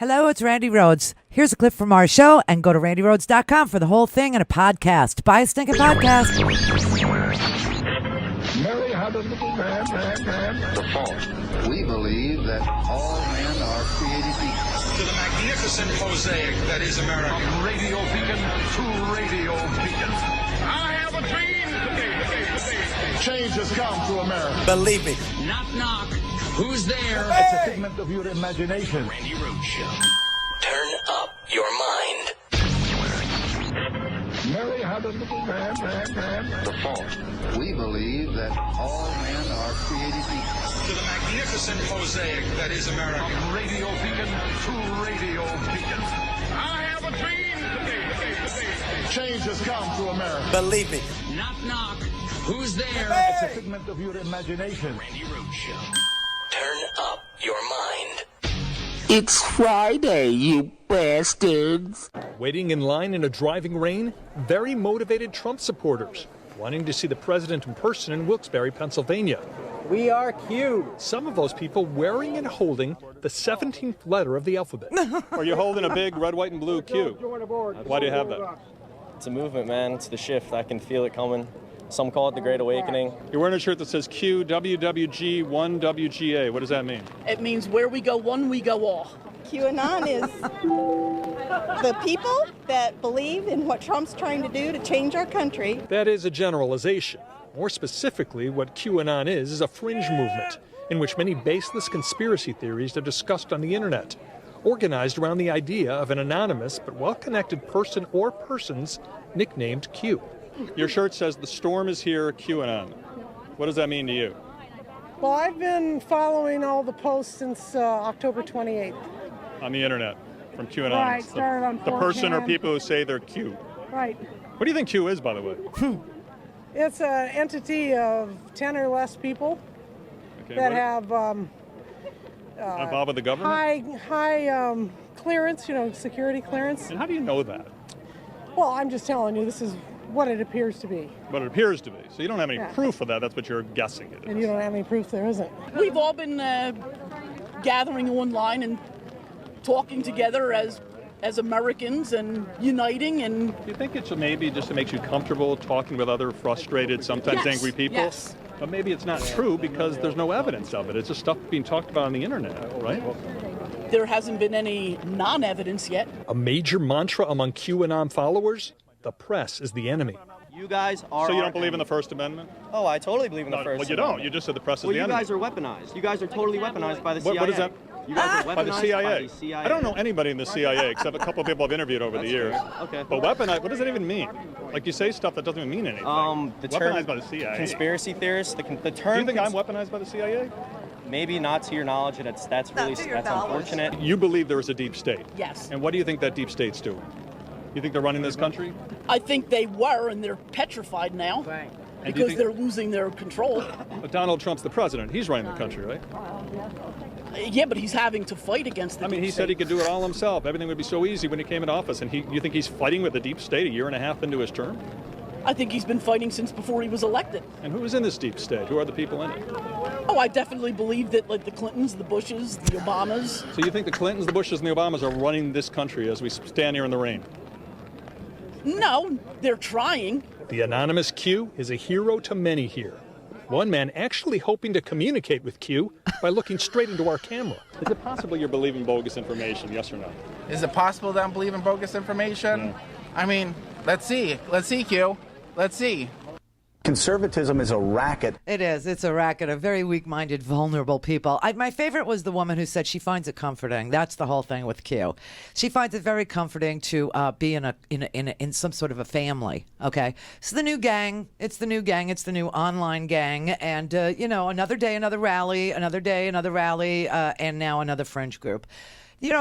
Hello, it's Randi Rhodes. Here's a clip from our show, and go to randyrhodes.com for the whole thing and a podcast. Buy a stinking podcast. Mary had a little man. The fault. We believe that all men are created equal. To the magnificent mosaic that is America. From radio beacon to radio beacon. I have a dream today. Change has come to America. Believe me. Knock, knock. Who's there? It's a figment of your imagination. Randi Rhodes Show. Turn up your mind. Mary had a little man. The fault. We believe that all men are created equal. To the magnificent mosaic that is America. From radio beacon to radio beacon. I have a dream today. Change has come to America. Believe me. Knock, knock. Who's there? It's a figment of your imagination. Randi Rhodes Show. Turn up your mind. It's Friday, you bastards. Waiting in line in a driving rain, very motivated Trump supporters wanting to see the president in person in Wilkes-Barre, Pennsylvania. We are Q. Some of those people wearing and holding the 17th letter of the alphabet. Are you holding a big red, white, and blue Q? Why do you have that? It's a movement, man. It's the shift. I can feel it coming. Some call it the Great Awakening. You're wearing a shirt that says Q, WWG, 1WGA. What does that mean? It means where we go one, we go all. QAnon is the people that believe in what Trump's trying to do to change our country. That is a generalization. More specifically, what QAnon is a fringe movement in which many baseless conspiracy theories are discussed on the internet, organized around the idea of an anonymous but well-connected person or persons nicknamed Q. Your shirt says the storm is here, QAnon. What does that mean to you? Well, I've been following all the posts since October 28th. On the internet, from QAnon. Right, started on the person or 4chan. people who say they're Q. Right. What do you think Q is, by the way? It's an entity of 10 or less people that have involved with the government? high clearance, security clearance. And how do you know that? Well, I'm just telling you, this is what it appears to be. What it appears to be. So you don't have any Yeah. proof of that. That's what you're guessing it is. And you don't have any proof there isn't. We've all been gathering online and talking together as Americans and uniting and... Do you think it's maybe just it makes you comfortable talking with other frustrated, sometimes Yes, angry people? yes. But maybe it's not true because there's no evidence of it. It's just stuff being talked about on the internet, right? There hasn't been any non-evidence yet. A major mantra among QAnon followers? The press is the enemy. You guys are. So you don't believe in the First Amendment? Oh, I totally believe in the No, First well, you Amendment. don't. You just said the press is Well, the you enemy. guys are weaponized. You guys are totally weaponized by the CIA. What is that? You guys are weaponized By the CIA. By the CIA. I don't know anybody in the CIA except a couple of people I've interviewed over the years. Okay. But weaponized, what does that even mean? Like you say stuff that doesn't even mean anything. The term weaponized by the CIA. conspiracy theorist. The term. Do you think I'm weaponized by the CIA? Maybe not to your knowledge, and that's unfortunate. You believe there is a deep state. Yes. And what do you think that deep state's doing? You think they're running this country? I think they were, and they're petrified now. Right. And do you Because they're losing their control. But Donald Trump's the president. He's running the country, right? Yeah, but he's having to fight against the I mean, deep he said state. he could do it all himself. Everything would be so easy when he came into office. And you think he's fighting with the deep state a year and a half into his term? I think he's been fighting since before he was elected. And who is in this deep state? Who are the people in it? Oh, I definitely believe that, like, the Clintons, the Bushes, the Obamas. So you think the Clintons, the Bushes, and the Obamas are running this country as we stand here in the rain? No, they're trying. The anonymous Q is a hero to many here. One man actually hoping to communicate with Q by looking straight into our camera. Is it possible you're believing bogus information, yes or no? Is it possible that I'm believing bogus information? No. I mean, let's see. Let's see, Q. Let's see. Conservatism is a racket. It is. It's a racket of very weak-minded, vulnerable people. My favorite was the woman who said she finds it comforting. That's the whole thing with Q. She finds it very comforting to be in some sort of a family. Okay, it's the new gang. It's the new gang. It's the new online gang. And another day, another rally. Another day, another rally. And now another fringe group.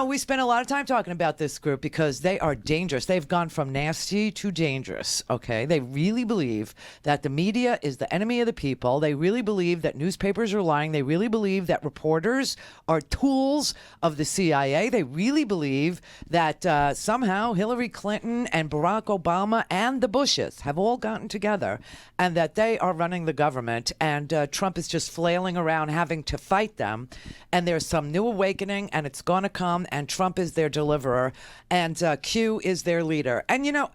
We spent a lot of time talking about this group because they are dangerous. They've gone from nasty to dangerous, okay? They really believe that the media is the enemy of the people. They really believe that newspapers are lying. They really believe that reporters are tools of the CIA. They really believe that somehow Hillary Clinton and Barack Obama and the Bushes have all gotten together and that they are running the government, and Trump is just flailing around having to fight them. And there's some new awakening, and it's going to come. come, and Trump is their deliverer, and Q is their leader. And,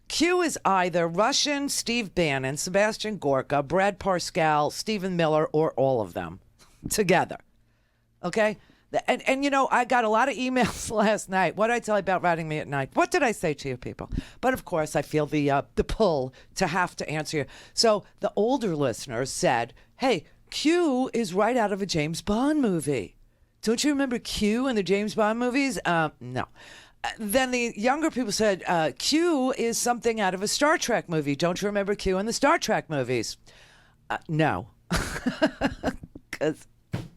Q is either Russian Steve Bannon, Sebastian Gorka, Brad Parscale, Stephen Miller, or all of them together. Okay? And I got a lot of emails last night. What did I tell you about writing me at night? What did I say to you people? But of course, I feel the pull to have to answer you. So the older listeners said, hey, Q is right out of a James Bond movie. Don't you remember Q in the James Bond movies? No. Then the younger people said, Q is something out of a Star Trek movie. Don't you remember Q in the Star Trek movies? No. Because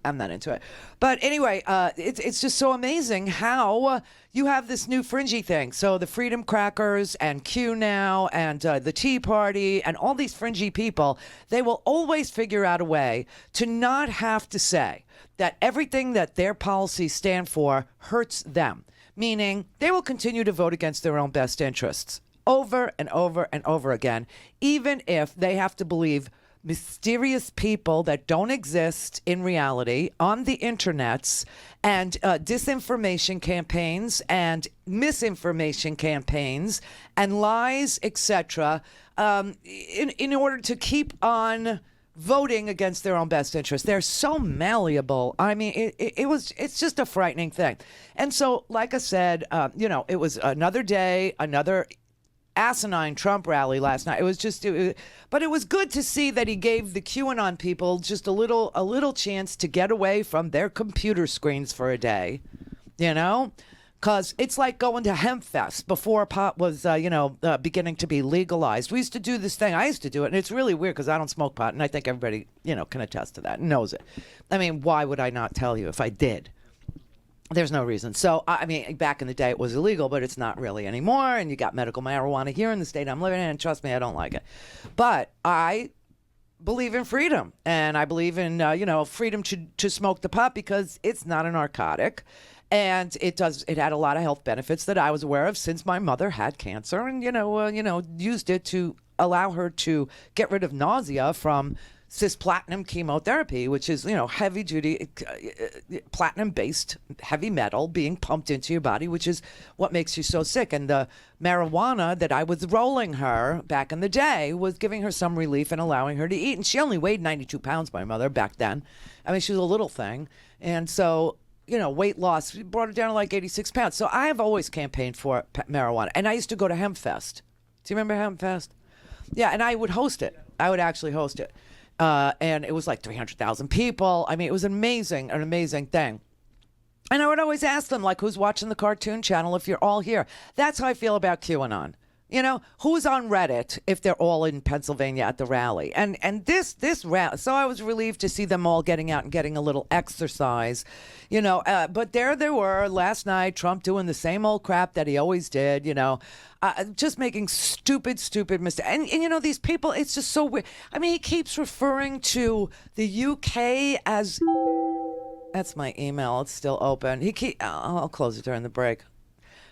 I'm not into it. But anyway, it's just so amazing how you have this new fringy thing. So the Freedom Crackers and Q now and the Tea Party and all these fringy people, they will always figure out a way to not have to say that everything that their policies stand for hurts them. Meaning they will continue to vote against their own best interests over and over and over again, even if they have to believe mysterious people that don't exist in reality on the internets and disinformation campaigns and misinformation campaigns and lies, etc., in order to keep on voting against their own best interest. They're so malleable. I mean, it's just a frightening thing. And so, like I said, it was another day, another asinine Trump rally last night. But it was good to see that he gave the QAnon people just a little chance to get away from their computer screens for a day, because it's like going to HempFest before pot was, beginning to be legalized. We used to do this thing. I used to do it, and it's really weird because I don't smoke pot, and I think everybody, can attest to that and knows it. I mean, why would I not tell you if I did? There's no reason. So, I mean, back in the day it was illegal, but it's not really anymore. And you got medical marijuana here in the state I'm living in. And trust me, I don't like it. But I believe in freedom. And I believe in, freedom to smoke the pot because it's not a narcotic. And it had a lot of health benefits that I was aware of since my mother had cancer and, used it to allow her to get rid of nausea from cisplatinum chemotherapy, which is, heavy duty, platinum based heavy metal being pumped into your body, which is what makes you so sick. And the marijuana that I was rolling her back in the day was giving her some relief and allowing her to eat. And she only weighed 92 pounds, my mother, back then. I mean, she was a little thing. And so, weight loss brought her down to like 86 pounds. So I have always campaigned for marijuana. And I used to go to HempFest. Do you remember HempFest? Yeah, and I would host it. I would actually host it. And it was like 300,000 people. I mean, it was an amazing thing. And I would always ask them, like, who's watching the Cartoon Channel if you're all here? That's how I feel about QAnon. Who's on Reddit if they're all in Pennsylvania at the rally? And this rally, so I was relieved to see them all getting out and getting a little exercise, but there they were last night, Trump doing the same old crap that he always did, just making stupid mistakes. And these people, it's just so weird. I mean, he keeps referring to the UK as, that's my email, it's still open. I'll close it during the break.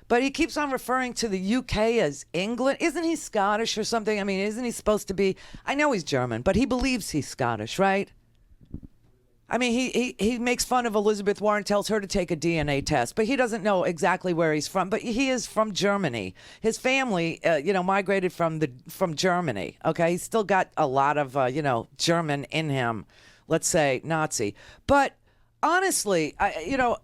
But he keeps on referring to the UK as England. Isn't he Scottish or something? I mean, isn't he supposed to be? I know he's German, but he believes he's Scottish, right? I mean, he makes fun of Elizabeth Warren, tells her to take a DNA test, but he doesn't know exactly where he's from. But he is from Germany. His family, migrated from Germany. Okay, he's still got a lot of, German in him. Let's say Nazi, but. Honestly,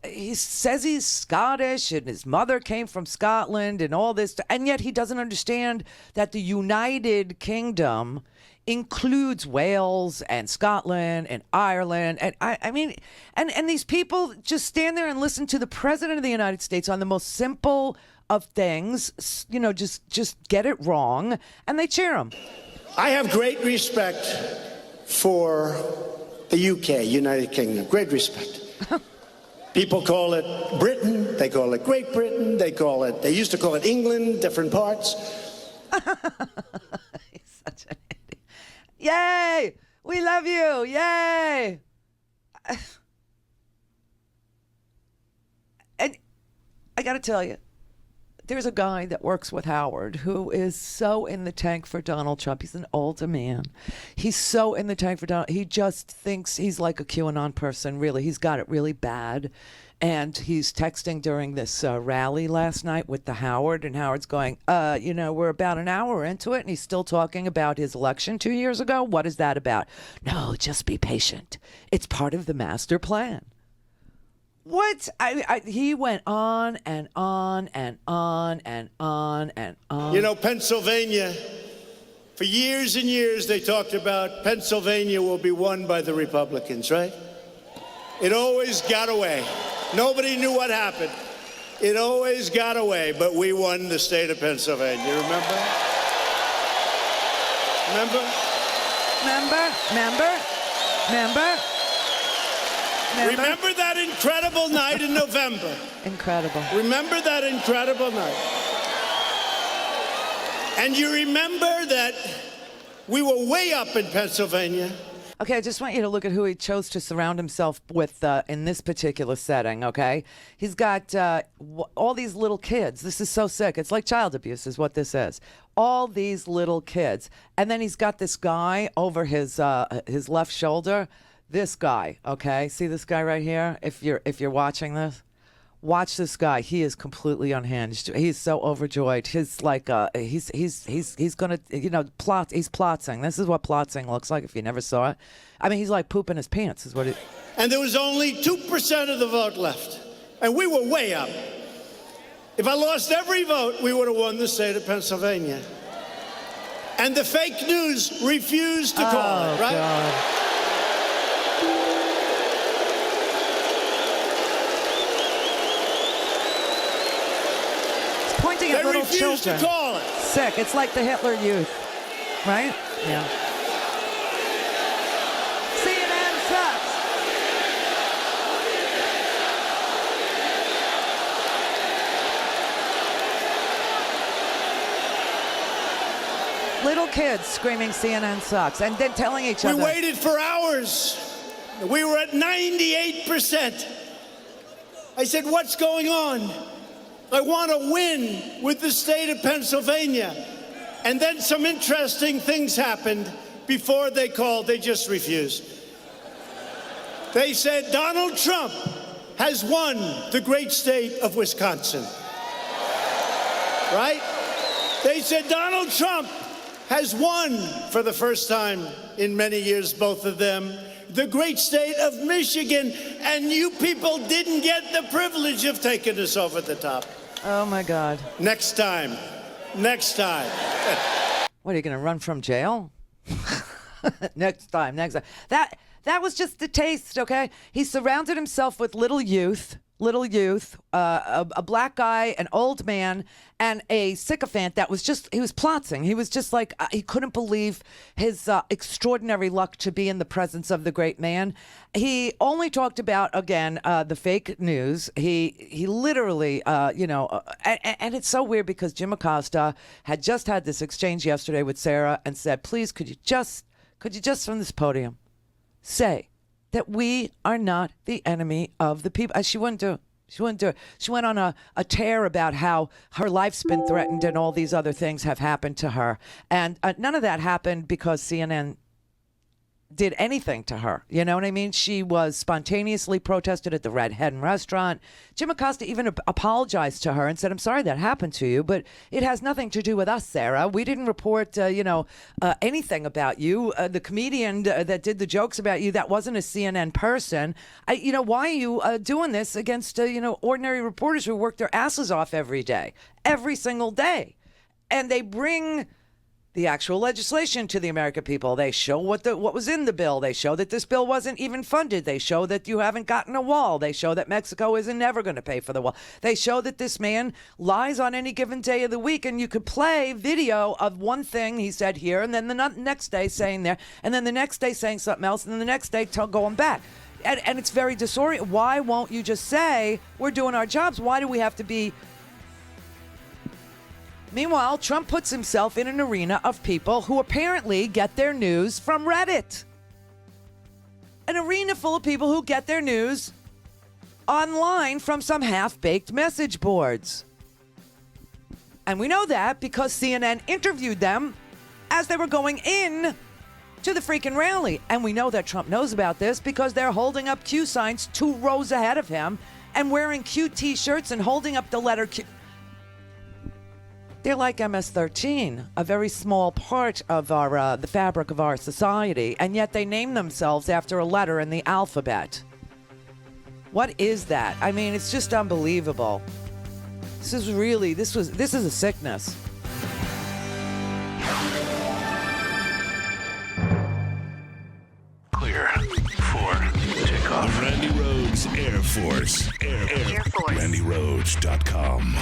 he says he's Scottish and his mother came from Scotland and all this, and yet he doesn't understand that the United Kingdom includes Wales and Scotland and Ireland. And I mean, and these people just stand there and listen to the President of the United States on the most simple of things, just get it wrong, and they cheer him. I have great respect for the UK, United Kingdom, great respect. People call it Britain, they call it Great Britain, they used to call it England, different parts. He's such an idiot. Yay! We love you! Yay! And I gotta tell you, there's a guy that works with Howard who is so in the tank for Donald Trump. He's an older man. He's so in the tank for Donald. He just thinks he's like a QAnon person, really. He's got it really bad. And he's texting during this rally last night with the Howard, and Howard's going, we're about an hour into it, and he's still talking about his election 2 years ago. What is that about? No, just be patient. It's part of the master plan. What? He went on and on and on and on and on. You know, Pennsylvania, for years and years they talked about Pennsylvania will be won by the Republicans, right? It always got away. Nobody knew what happened. It always got away, but we won the state of Pennsylvania. Remember? Remember that incredible night in November? Incredible. Remember that incredible night? And you remember that we were way up in Pennsylvania. Okay, I just want you to look at who he chose to surround himself with in this particular setting, okay? He's got all these little kids. This is so sick. It's like child abuse is what this is. All these little kids. And then he's got this guy over his left shoulder. This guy, okay? See this guy right here? If you're watching this? Watch this guy. He is completely unhinged. He's so overjoyed. He's like he's gonna plot. He's plotting. This is what plotting looks like if you never saw it. I mean, he's like pooping his pants. Is what it. And there was only 2% of the vote left, and we were way up. If I lost every vote, we would have won the state of Pennsylvania. And the fake news refused to call it, right? God. Pointing at little children. To call it. Sick. It's like the Hitler Youth, right? Yeah. CNN sucks. Little kids screaming CNN sucks, and then telling each other. We waited for hours. We were at 98%. I said, what's going on? I want to win with the state of Pennsylvania. And then some interesting things happened before they called. They just refused. They said Donald Trump has won the great state of Wisconsin. Right? They said Donald Trump has won for the first time in many years, both of them, the great state of Michigan, and you people didn't get the privilege of taking us over the top. Oh my God. Next time. What, are you going to run from jail? Next time. That was just a taste, okay? He surrounded himself with little youth, a black guy, an old man, and a sycophant that was he was plotting. He was just like, he couldn't believe his extraordinary luck to be in the presence of the great man. He only talked about, again, the fake news. He literally, and it's so weird because Jim Acosta had just had this exchange yesterday with Sarah and said, please, could you just from this podium say that we are not the enemy of the people. She wouldn't do it. She went on a tear about how her life's been threatened and all these other things have happened to her. And none of that happened because CNN did anything to her. You know what I mean? She was spontaneously protested at the Red Hen restaurant. Jim Acosta even apologized to her and said, I'm sorry that happened to you, but it has nothing to do with us, Sarah. We didn't report, anything about you. The comedian that did the jokes about you, that wasn't a CNN person. Why are you doing this against, ordinary reporters who work their asses off every single day? And they bring the actual legislation to the American people. They show what was in the bill. They show that this bill wasn't even funded. They show that you haven't gotten a wall. They show that Mexico isn't never going to pay for the wall. They show that this man lies on any given day of the week, and you could play video of one thing he said here, and then the next day saying there, and then the next day saying something else, and then the next day going back. And it's very disorienting. Why won't you just say, we're doing our jobs? Why do we have to be... Meanwhile, Trump puts himself in an arena of people who apparently get their news from Reddit. An arena full of people who get their news online from some half-baked message boards. And we know that because CNN interviewed them as they were going in to the freaking rally. And we know that Trump knows about this because they're holding up Q signs 2 rows ahead of him and wearing Q T-shirts and holding up the letter Q. They're like MS-13, a very small part of our the fabric of our society, and yet they name themselves after a letter in the alphabet. What is that? I mean, it's just unbelievable. This is a sickness. Clear for takeoff. The Randi Rhodes Air Force. Air Force. RandiRhodes.com.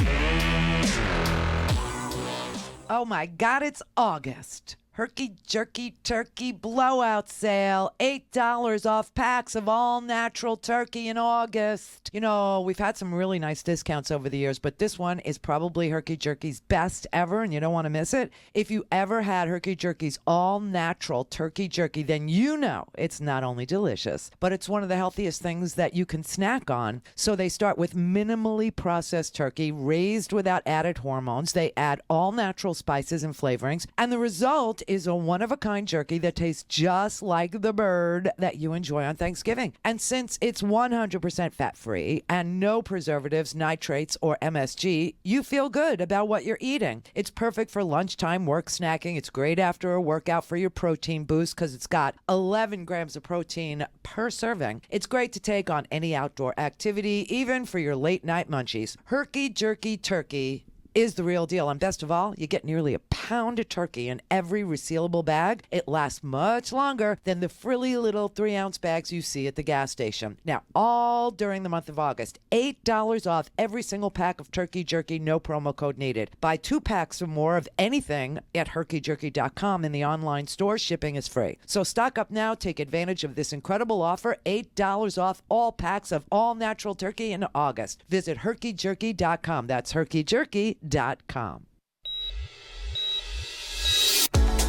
Oh my God, it's August. Herky Jerky Turkey Blowout Sale. $8 off packs of all natural turkey in August. You know, we've had some really nice discounts over the years, but this one is probably Herky Jerky's best ever, and you don't want to miss it. If you ever had Herky Jerky's all natural turkey jerky, then you know it's not only delicious, but it's one of the healthiest things that you can snack on. So they start with minimally processed turkey, raised without added hormones. They add all natural spices and flavorings, and the result is a one-of-a-kind jerky that tastes just like the bird that you enjoy on Thanksgiving. And since it's 100% fat-free and no preservatives, nitrates, or MSG, you feel good about what you're eating. It's perfect for lunchtime work snacking. It's great after a workout for your protein boost because it's got 11 grams of protein per serving. It's great to take on any outdoor activity, even for your late-night munchies. Herky Jerky Turkey is the real deal. And best of all, you get nearly a pound of turkey in every resealable bag. It lasts much longer than the frilly little 3-ounce bags you see at the gas station. Now, all during the month of August, $8 off every single pack of turkey jerky, no promo code needed. Buy 2 packs or more of anything at herkyjerky.com in the online store. Shipping is free. So stock up now. Take advantage of this incredible offer. $8 off all packs of all natural turkey in August. Visit herkyjerky.com. That's herkyjerky.com.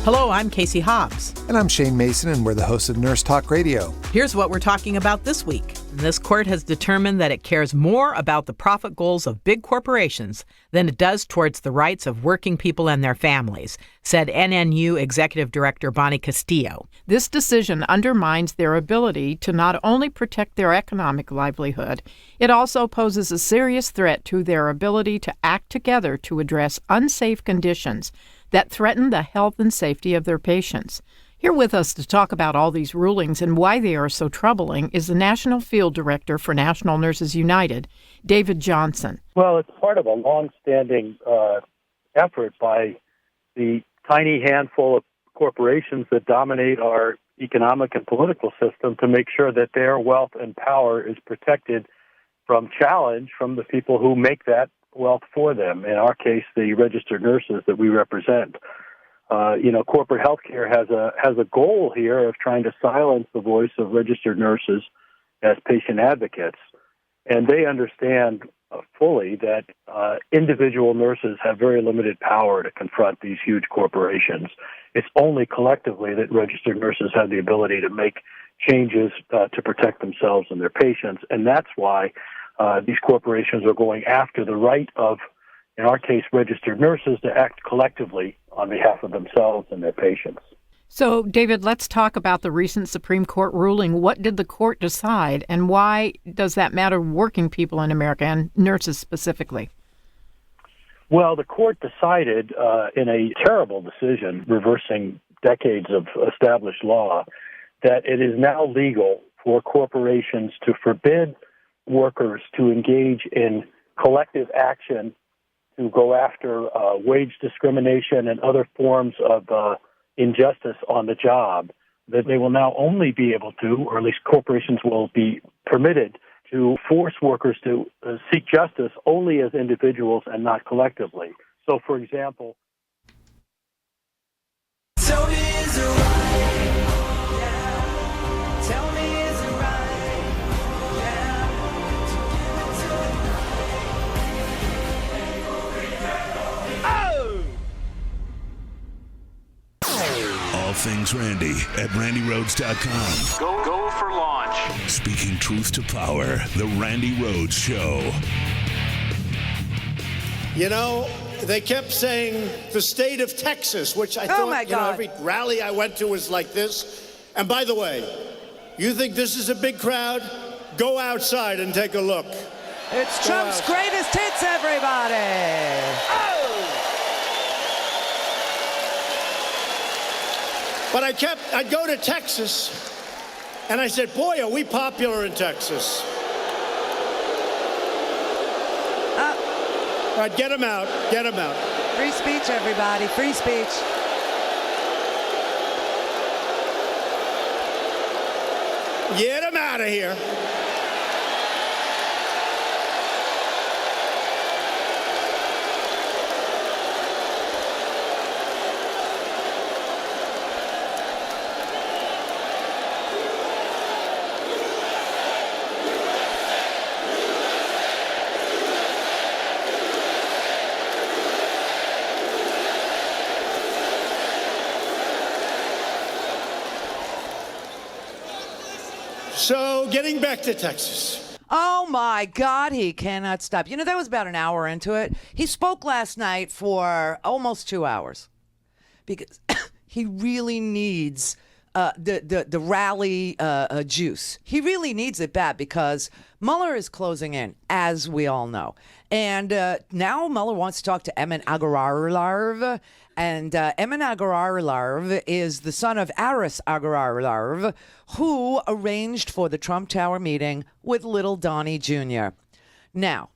Hello, I'm Casey Hobbs. And I'm Shane Mason, and we're the hosts of Nurse Talk Radio. Here's what we're talking about this week. This court has determined that it cares more about the profit goals of big corporations than it does towards the rights of working people and their families, said NNU Executive Director Bonnie Castillo. This decision undermines their ability to not only protect their economic livelihood, it also poses a serious threat to their ability to act together to address unsafe conditions that threaten the health and safety of their patients. Here with us to talk about all these rulings and why they are so troubling is the National Field Director for National Nurses United, David Johnson. Well, it's part of a long-standing effort by the tiny handful of corporations that dominate our economic and political system to make sure that their wealth and power is protected from challenge from the people who make that wealth for them. In our case, the registered nurses that we represent. Corporate healthcare has a goal here of trying to silence the voice of registered nurses as patient advocates, and they understand fully that individual nurses have very limited power to confront these huge corporations. It's only collectively that registered nurses have the ability to make changes to protect themselves and their patients, and that's why these corporations are going after the right of, in our case, registered nurses to act collectively on behalf of themselves and their patients. So, David, let's talk about the recent Supreme Court ruling. What did the court decide, and why does that matter working people in America and nurses specifically? Well, the court decided in a terrible decision, reversing decades of established law, that it is now legal for corporations to forbid workers to engage in collective action to go after wage discrimination and other forms of injustice on the job, that they will now only be able to, or at least corporations will be permitted to force workers to seek justice only as individuals and not collectively. So, for example, All things Randi at RandiRhodes.com. Go for launch. Speaking truth to power, the Randi Rhodes Show. You know, they kept saying the state of Texas, which I thought, my God. every rally I went to was like this. And by the way, you think this is a big crowd? Go outside and take a look. It's Trump's greatest hits, everybody. But I'd go to Texas, and I said, boy, are we popular in Texas. All right, get him out. Get him out. Free speech, everybody. Free speech. Get him out of here. So, getting back to Texas. Oh, my God, he cannot stop. That was about an hour into it. He spoke last night for almost 2 hours because he really needs the rally juice. He really needs it bad because Mueller is closing in, as we all know. And now Mueller wants to talk to Emin Agalarlarv. And Emin Agalarlarv is the son of Aris Agalarlarv, who arranged for the Trump Tower meeting with little Donnie Jr. Now,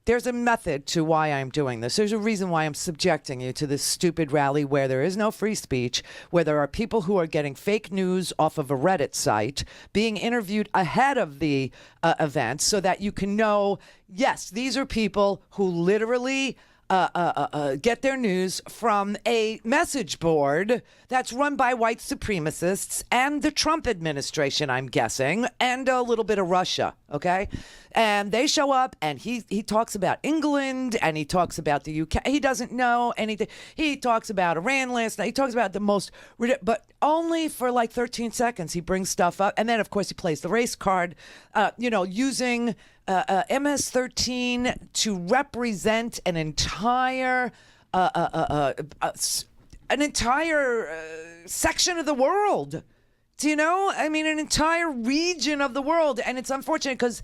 there's a method to why I'm doing this. There's a reason why I'm subjecting you to this stupid rally where there is no free speech, where there are people who are getting fake news off of a Reddit site, being interviewed ahead of the event so that you can know, yes, these are people who literally get their news from a message board that's run by white supremacists and the Trump administration, I'm guessing, and a little bit of Russia, okay? And they show up, and he talks about England, and he talks about the UK. He doesn't know anything. He talks about Iran last night. He talks about the most, but only for like 13 seconds he brings stuff up. And then, of course, he plays the race card, using MS-13 to represent an entire section of the world. Do you know? I mean, an entire region of the world. And it's unfortunate because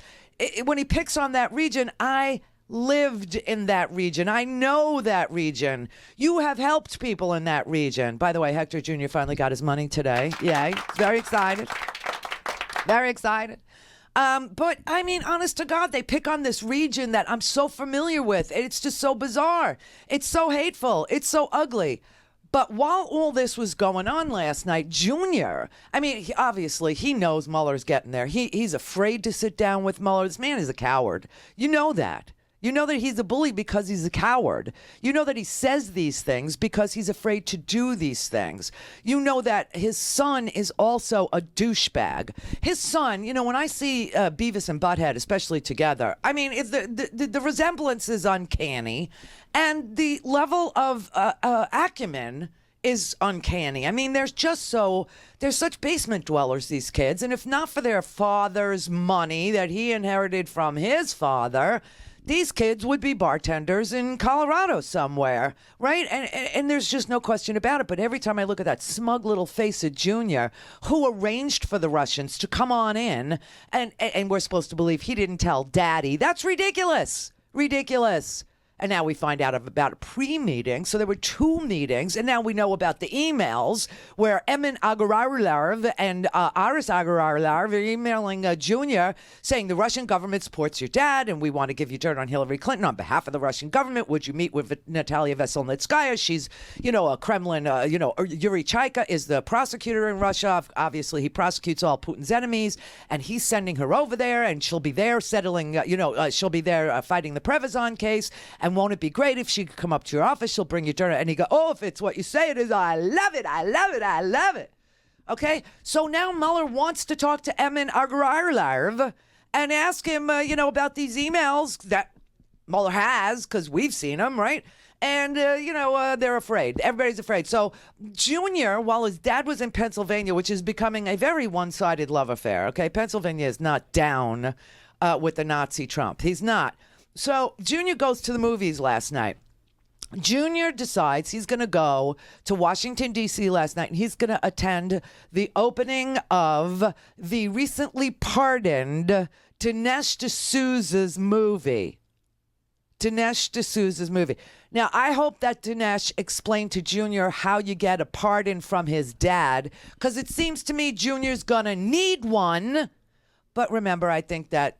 when he picks on that region, I lived in that region. I know that region. You have helped people in that region. By the way, Hector Jr. finally got his money today. Yay. Very excited. Very excited. But I mean, honest to God, they pick on this region that I'm so familiar with. It's just so bizarre. It's so hateful. It's so ugly. But while all this was going on last night, Junior, I mean, obviously he knows Mueller's getting there. He's afraid to sit down with Mueller. This man is a coward. You know that. You know that he's a bully because he's a coward. You know that he says these things because he's afraid to do these things. You know that his son is also a douchebag. His son, when I see Beavis and Butthead, especially together, I mean, the resemblance is uncanny, and the level of acumen is uncanny. I mean, they're such basement dwellers, these kids, and if not for their father's money that he inherited from his father, these kids would be bartenders in Colorado somewhere, right? And there's just no question about it. But every time I look at that smug little face of Junior, who arranged for the Russians to come on in, and we're supposed to believe he didn't tell Daddy. That's ridiculous. Ridiculous. And now we find out about a pre-meeting. So there were 2 meetings. And now we know about the emails where Emin Agalarlarv and Aris Agalarlarv are emailing Junior saying the Russian government supports your dad and we want to give you dirt on Hillary Clinton on behalf of the Russian government. Would you meet with Natalia Veselnitskaya? She's, a Kremlin, Yuri Chaika is the prosecutor in Russia. Obviously, he prosecutes all Putin's enemies. And he's sending her over there and she'll be there settling, she'll be there fighting the Prevazon case. And won't it be great if she could come up to your office? She'll bring you dinner. And he go, oh, if it's what you say it is, I love it. I love it. I love it. Okay. So now Mueller wants to talk to Emin Agalarlarv and ask him, about these emails that Mueller has, because we've seen them, right? And, they're afraid. Everybody's afraid. So Junior, while his dad was in Pennsylvania, which is becoming a very one-sided love affair, okay? Pennsylvania is not down with the Nazi Trump. He's not. So Junior goes to the movies last night. Junior decides he's going to go to Washington, D.C. last night, and he's going to attend the opening of the recently pardoned Dinesh D'Souza's movie. Dinesh D'Souza's movie. Now, I hope that Dinesh explained to Junior how you get a pardon from his dad, because it seems to me Junior's going to need one. But remember, I think that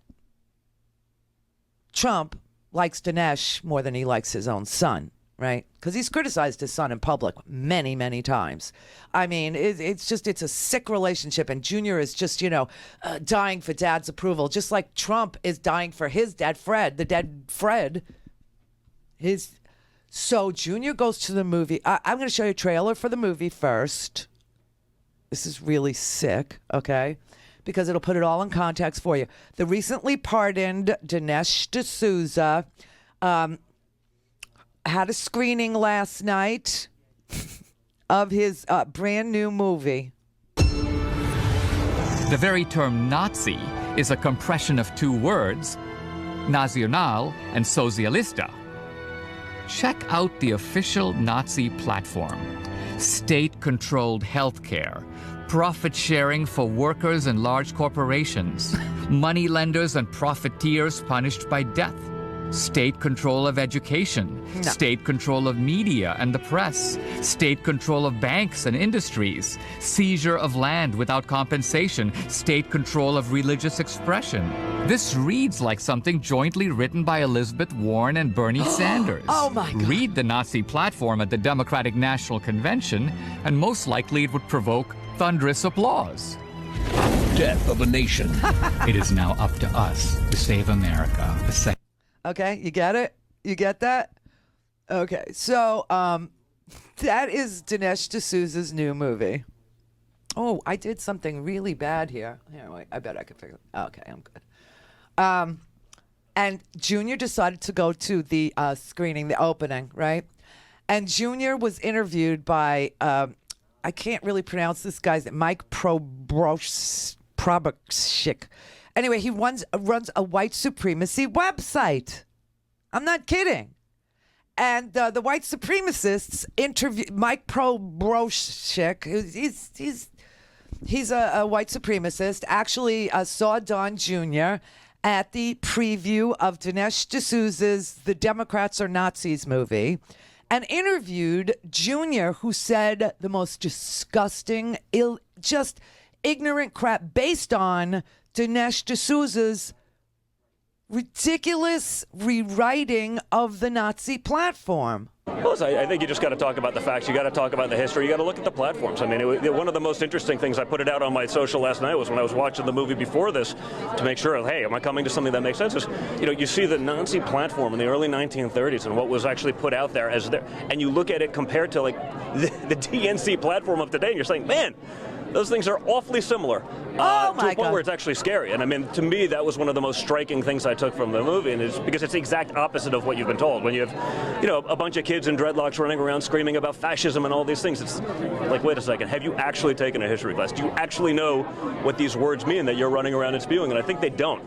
Trump likes Dinesh more than he likes his own son, right? Because he's criticized his son in public many, many times. I mean, it's a sick relationship, and Junior is just, dying for dad's approval, just like Trump is dying for his dad, Fred, the dead Fred. So Junior goes to the movie. I'm going to show you a trailer for the movie first. This is really sick, okay? Because it'll put it all in context for you. The recently pardoned Dinesh D'Souza had a screening last night of his brand new movie. The very term Nazi is a compression of two words, nacional and socialista. Check out the official Nazi platform. State-controlled healthcare, profit sharing for workers and large corporations, money lenders and profiteers punished by death, state control of education, state control of media and the press, state control of banks and industries, seizure of land without compensation, state control of religious expression. This reads like something jointly written by Elizabeth Warren and Bernie Sanders. Oh my God. Read the Nazi platform at the Democratic National Convention, and most likely it would provoke thunderous applause. Death of a nation. It is now up to us to save America. Okay, you get it? You get that? Okay, so that is Dinesh D'Souza's new movie. Oh, I did something really bad here. Here, wait, I bet I could figure it out. Okay, I'm good. And Junior decided to go to the screening, the opening, right? And Junior was interviewed by, I can't really pronounce this guy's name, Mike Probachik. Anyway, he runs a white supremacy website. I'm not kidding. And the white supremacists interviewed Mike Probachik. He's a white supremacist. Actually, saw Don Jr. at the preview of Dinesh D'Souza's "The Democrats Are Nazis" movie, and interviewed Jr., who said the most disgusting, just ignorant crap based on Dinesh D'Souza's ridiculous rewriting of the Nazi platform. Well, I think you just got to talk about the facts. You got to talk about the history. You got to look at the platforms. I mean, one of the most interesting things, I put it out on my social last night, was when I was watching the movie before this to make sure, hey, am I coming to something that makes sense? Is, you see the Nazi platform in the early 1930s and what was actually put out there as there, and you look at it compared to like the DNC platform of today, and you're saying, man, those things are awfully similar to a point where it's actually scary. And I mean, to me, that was one of the most striking things I took from the movie, and it's because it's the exact opposite of what you've been told. When you have, a bunch of kids in dreadlocks running around screaming about fascism and all these things, it's like, wait a second, have you actually taken a history class? Do you actually know what these words mean that you're running around and spewing? And I think they don't.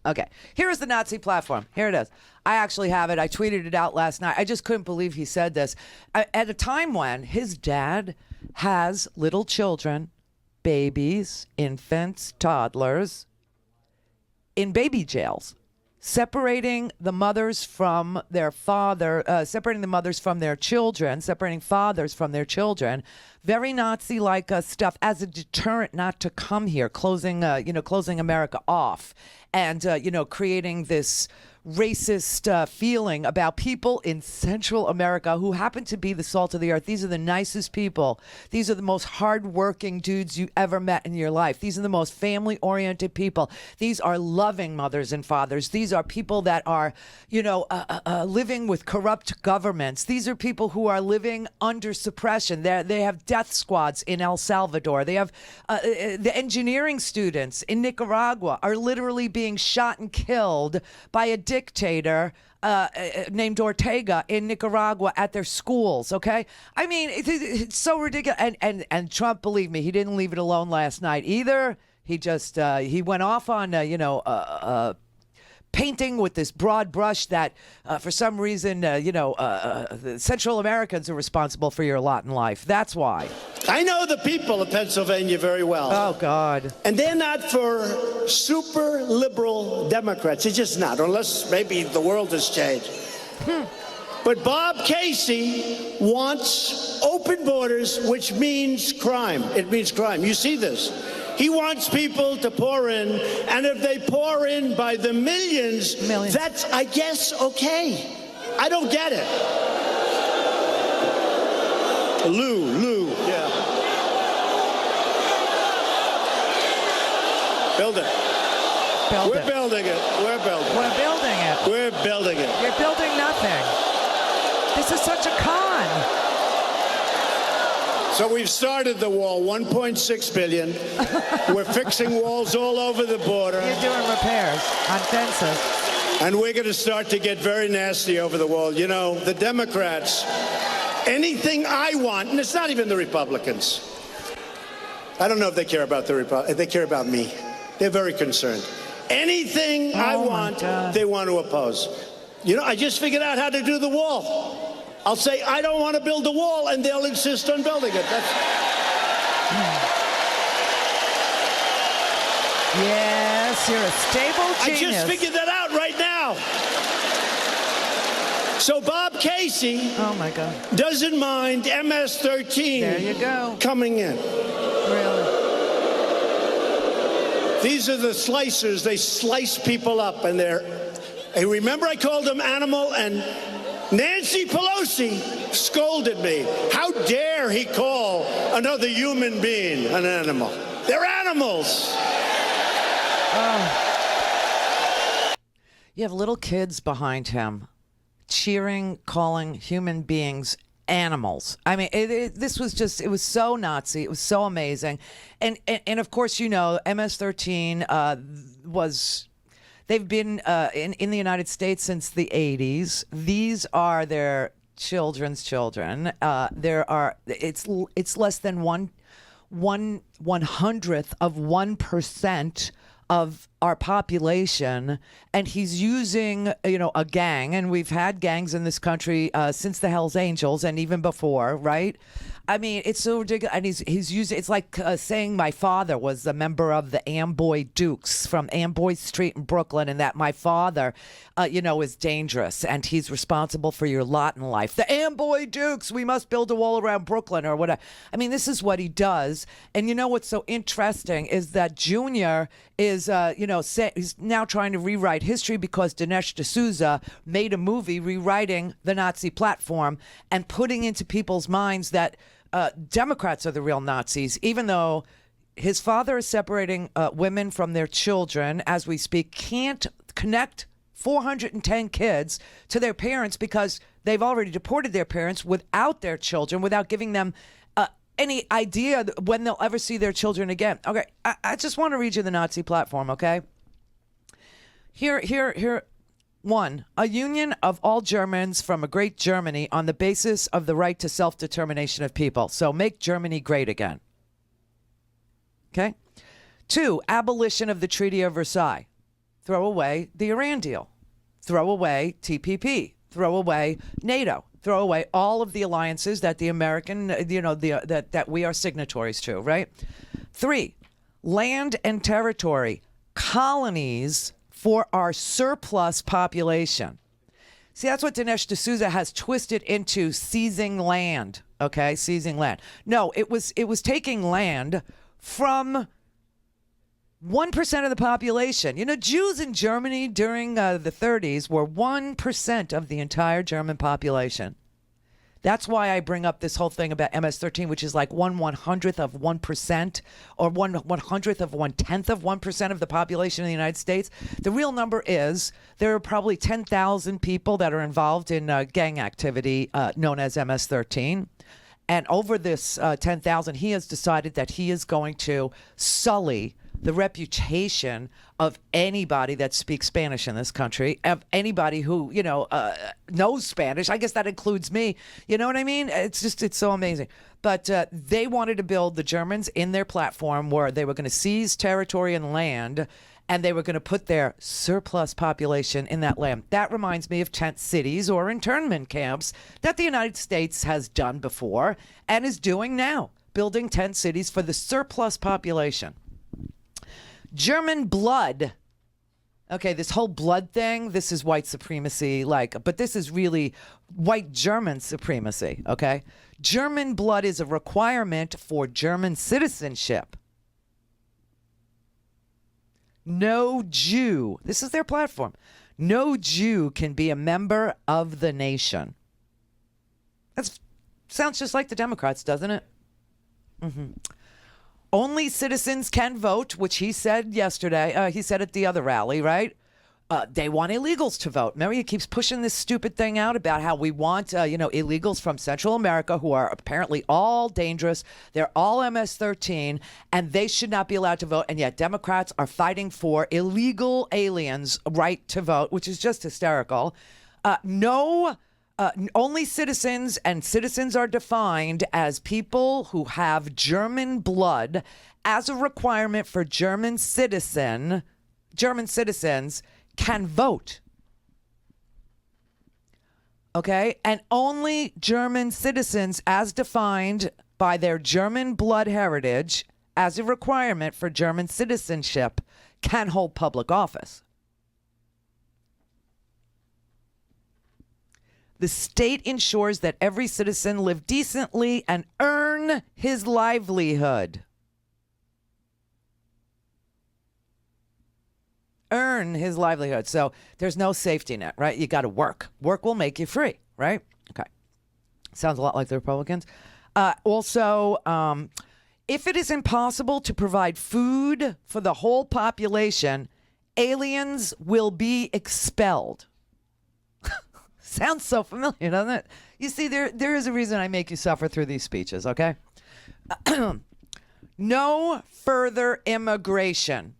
Okay, here is the Nazi platform. Here it is. I actually have it. I tweeted it out last night. I just couldn't believe he said this. At a time when his dad has little children, babies, infants, toddlers, in baby jails, separating the mothers from their father, separating the mothers from their children, separating fathers from their children. Very Nazi-like stuff as a deterrent not to come here, closing America off, and creating this racist feeling about people in Central America who happen to be the salt of the earth. These are the nicest people. These are the most hardworking dudes you ever met in your life. These are the most family-oriented people. These are loving mothers and fathers. These are people that are, living with corrupt governments. These are people who are living under suppression. They have death squads in El Salvador. They have the engineering students in Nicaragua are literally being shot and killed by a dictator named Ortega in Nicaragua at their schools. Okay, I mean it's so ridiculous. And Trump, believe me, he didn't leave it alone last night either. He just he went off on painting with this broad brush that for some reason, the Central Americans are responsible for your lot in life. That's why. I know the people of Pennsylvania very well. Oh, God. And they're not for super liberal Democrats. They're just not, unless maybe the world has changed. But Bob Casey wants open borders, which means crime. It means crime. You see this. He wants people to pour in, and if they pour in by the millions, that's, I guess, okay. I don't get it. Lou, yeah. Build it. We're building it. We're building it. You're building nothing. This is such a con. So we've started the wall, 1.6 billion. We're fixing walls all over the border. You're doing repairs on fences. And we're going to start to get very nasty over the wall. You know, the Democrats, anything I want, and it's not even the Republicans. I don't know if they care about the Republicans. They care about me. They're very concerned. Anything I want, they want to oppose. You know, I just figured out how to do the wall. I'll say, I don't want to build a wall, and they'll insist on building it. Yes, you're a stable genius. I just figured that out right now. So Bob Casey doesn't mind MS-13 there you go. Coming in. Really? These are the slicers. They slice people up, and hey, remember I called them animal, and Nancy Pelosi scolded me. How dare he call another human being an animal? They're animals. You have little kids behind him cheering, calling human beings animals. I mean, this was just, it was so Nazi. It was so amazing. And of course, you know, MS-13 they've been in the United States since the 80s. These are their children's children. It's less than 1/100th of 1% of our population, and he's using, a gang, and we've had gangs in this country since the Hells Angels and even before, right? I mean, it's so ridiculous, and he's using. It's like saying my father was a member of the Amboy Dukes from Amboy Street in Brooklyn, and that my father, is dangerous and he's responsible for your lot in life. The Amboy Dukes, we must build a wall around Brooklyn or whatever. I mean, this is what he does, and you know what's so interesting is that Junior is, he's now trying to rewrite history because Dinesh D'Souza made a movie rewriting the Nazi platform and putting into people's minds that Democrats are the real Nazis, even though his father is separating women from their children as we speak, can't connect 410 kids to their parents because they've already deported their parents without their children, without giving them any idea when they'll ever see their children again. Okay, I just want to read you the Nazi platform, okay? Here. 1. A union of all Germans from a great Germany on the basis of the right to self-determination of people. So make Germany great again. Okay? 2. Abolition of the Treaty of Versailles. Throw away the Iran deal. Throw away TPP. Throw away NATO. Throw away all of the alliances that the American, that we are signatories to, right? 3. Land and territory. Colonies for our surplus population. See, that's what Dinesh D'Souza has twisted into seizing land, okay? Seizing land. No, it was taking land from 1% of the population. You know, Jews in Germany during the 30s were 1% of the entire German population. That's why I bring up this whole thing about MS-13, which is like 1/100th of 1% or 1/100th of 1/10th of 1% of the population in the United States. The real number is there are probably 10,000 people that are involved in gang activity known as MS-13. And over this 10,000, he has decided that he is going to sully the reputation of anybody that speaks Spanish in this country, of anybody who, knows Spanish. I guess that includes me. You know what I mean? It's so amazing. But they wanted to build the Germans in their platform where they were going to seize territory and land and they were going to put their surplus population in that land. That reminds me of tent cities or internment camps that the United States has done before and is doing now, building tent cities for the surplus population. German blood. Okay, this whole blood thing, this is white supremacy, but this is really white German supremacy, okay? German blood is a requirement for German citizenship. No Jew, this is their platform, no Jew can be a member of the nation. That sounds just like the Democrats, doesn't it? Only citizens can vote, which he said yesterday. He said at the other rally, right? They want illegals to vote. Remember, he keeps pushing this stupid thing out about how we want, illegals from Central America who are apparently all dangerous. They're all MS-13, and they should not be allowed to vote. And yet Democrats are fighting for illegal aliens' right to vote, which is just hysterical. Only citizens, and citizens are defined as people who have German blood as a requirement for German citizens can vote. Okay? And only German citizens, as defined by their German blood heritage as a requirement for German citizenship, can hold public office. The state ensures that every citizen live decently and earn his livelihood. Earn his livelihood. So there's no safety net, right? You got to work. Work will make you free, right? Okay. Sounds a lot like the Republicans. Also, if it is impossible to provide food for the whole population, aliens will be expelled. Sounds so familiar, doesn't it? You see, there is a reason I make you suffer through these speeches, okay? No further immigration.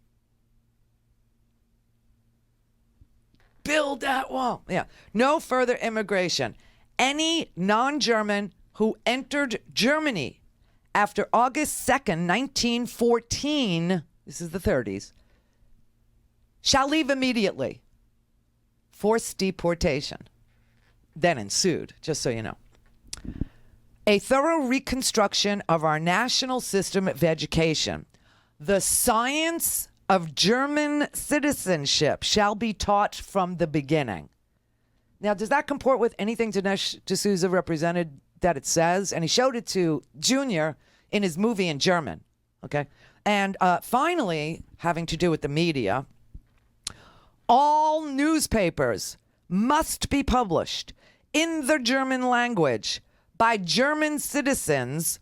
Build that wall. Yeah. No further immigration. Any non-German who entered Germany after August 2nd, 1914, this is the 30s, shall leave immediately. Forced deportation then ensued, just so you know. A thorough reconstruction of our national system of education. The science of German citizenship shall be taught from the beginning. Now, does that comport with anything Dinesh D'Souza represented that it says? And he showed it to Junior in his movie in German. Okay. And finally, having to do with the media, all newspapers must be published in the German language by German citizens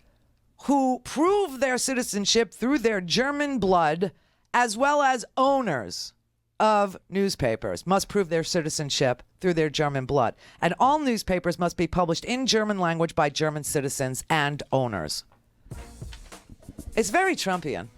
who prove their citizenship through their German blood, as well as owners of newspapers must prove their citizenship through their German blood. And all newspapers must be published in German language by German citizens and owners. It's very Trumpian.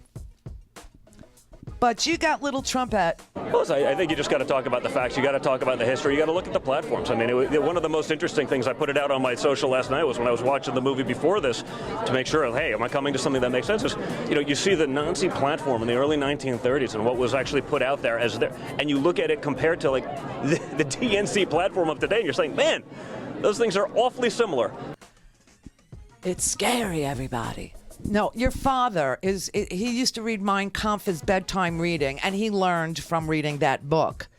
But you got little Trump at. Well, I think you just got to talk about the facts. You got to talk about the history. You got to look at the platforms. I mean, one of the most interesting things, I put it out on my social last night, was when I was watching the movie before this to make sure, hey, am I coming to something that makes sense? Is, you see the Nazi platform in the early 1930s and what was actually put out there as there, and you look at it compared to like the DNC platform of today, and you're saying, man, those things are awfully similar. It's scary, everybody. No, your father he used to read Mein Kampf as bedtime reading, and he learned from reading that book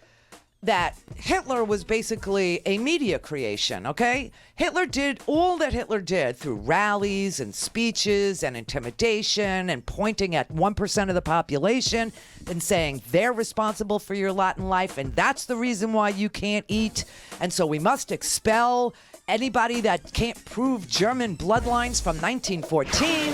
that Hitler was basically a media creation, okay? Hitler did all that Hitler did through rallies and speeches and intimidation and pointing at 1% of the population and saying they're responsible for your lot in life, and that's the reason why you can't eat, and so we must expel anybody that can't prove German bloodlines from 1914.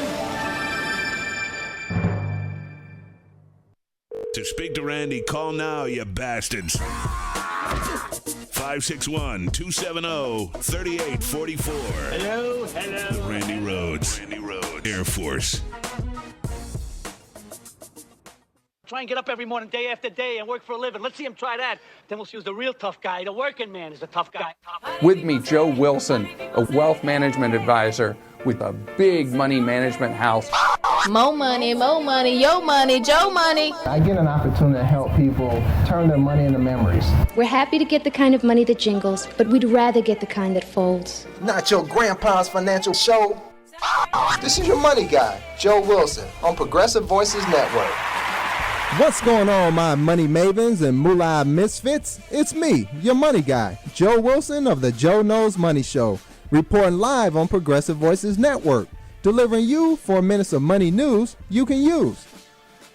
To speak to Randi, call now, you bastards. 561-270-3844. Hello. The Randi Rhodes Air Force. Try and get up every morning, day after day, and work for a living. Let's see him try that. Then we'll see who's the real tough guy. The working man is the tough guy. With me, Joe Wilson, a wealth management advisor with a big money management house. More money, yo money, Joe money. I get an opportunity to help people turn their money into memories. We're happy to get the kind of money that jingles, but we'd rather get the kind that folds. Not your grandpa's financial show. This is your money guy, Joe Wilson, on Progressive Voices Network. What's going on, my money mavens and moolah misfits? It's me, your money guy, Joe Wilson of the Joe Knows Money Show, reporting live on Progressive Voices Network, delivering you 4 minutes of money news you can use.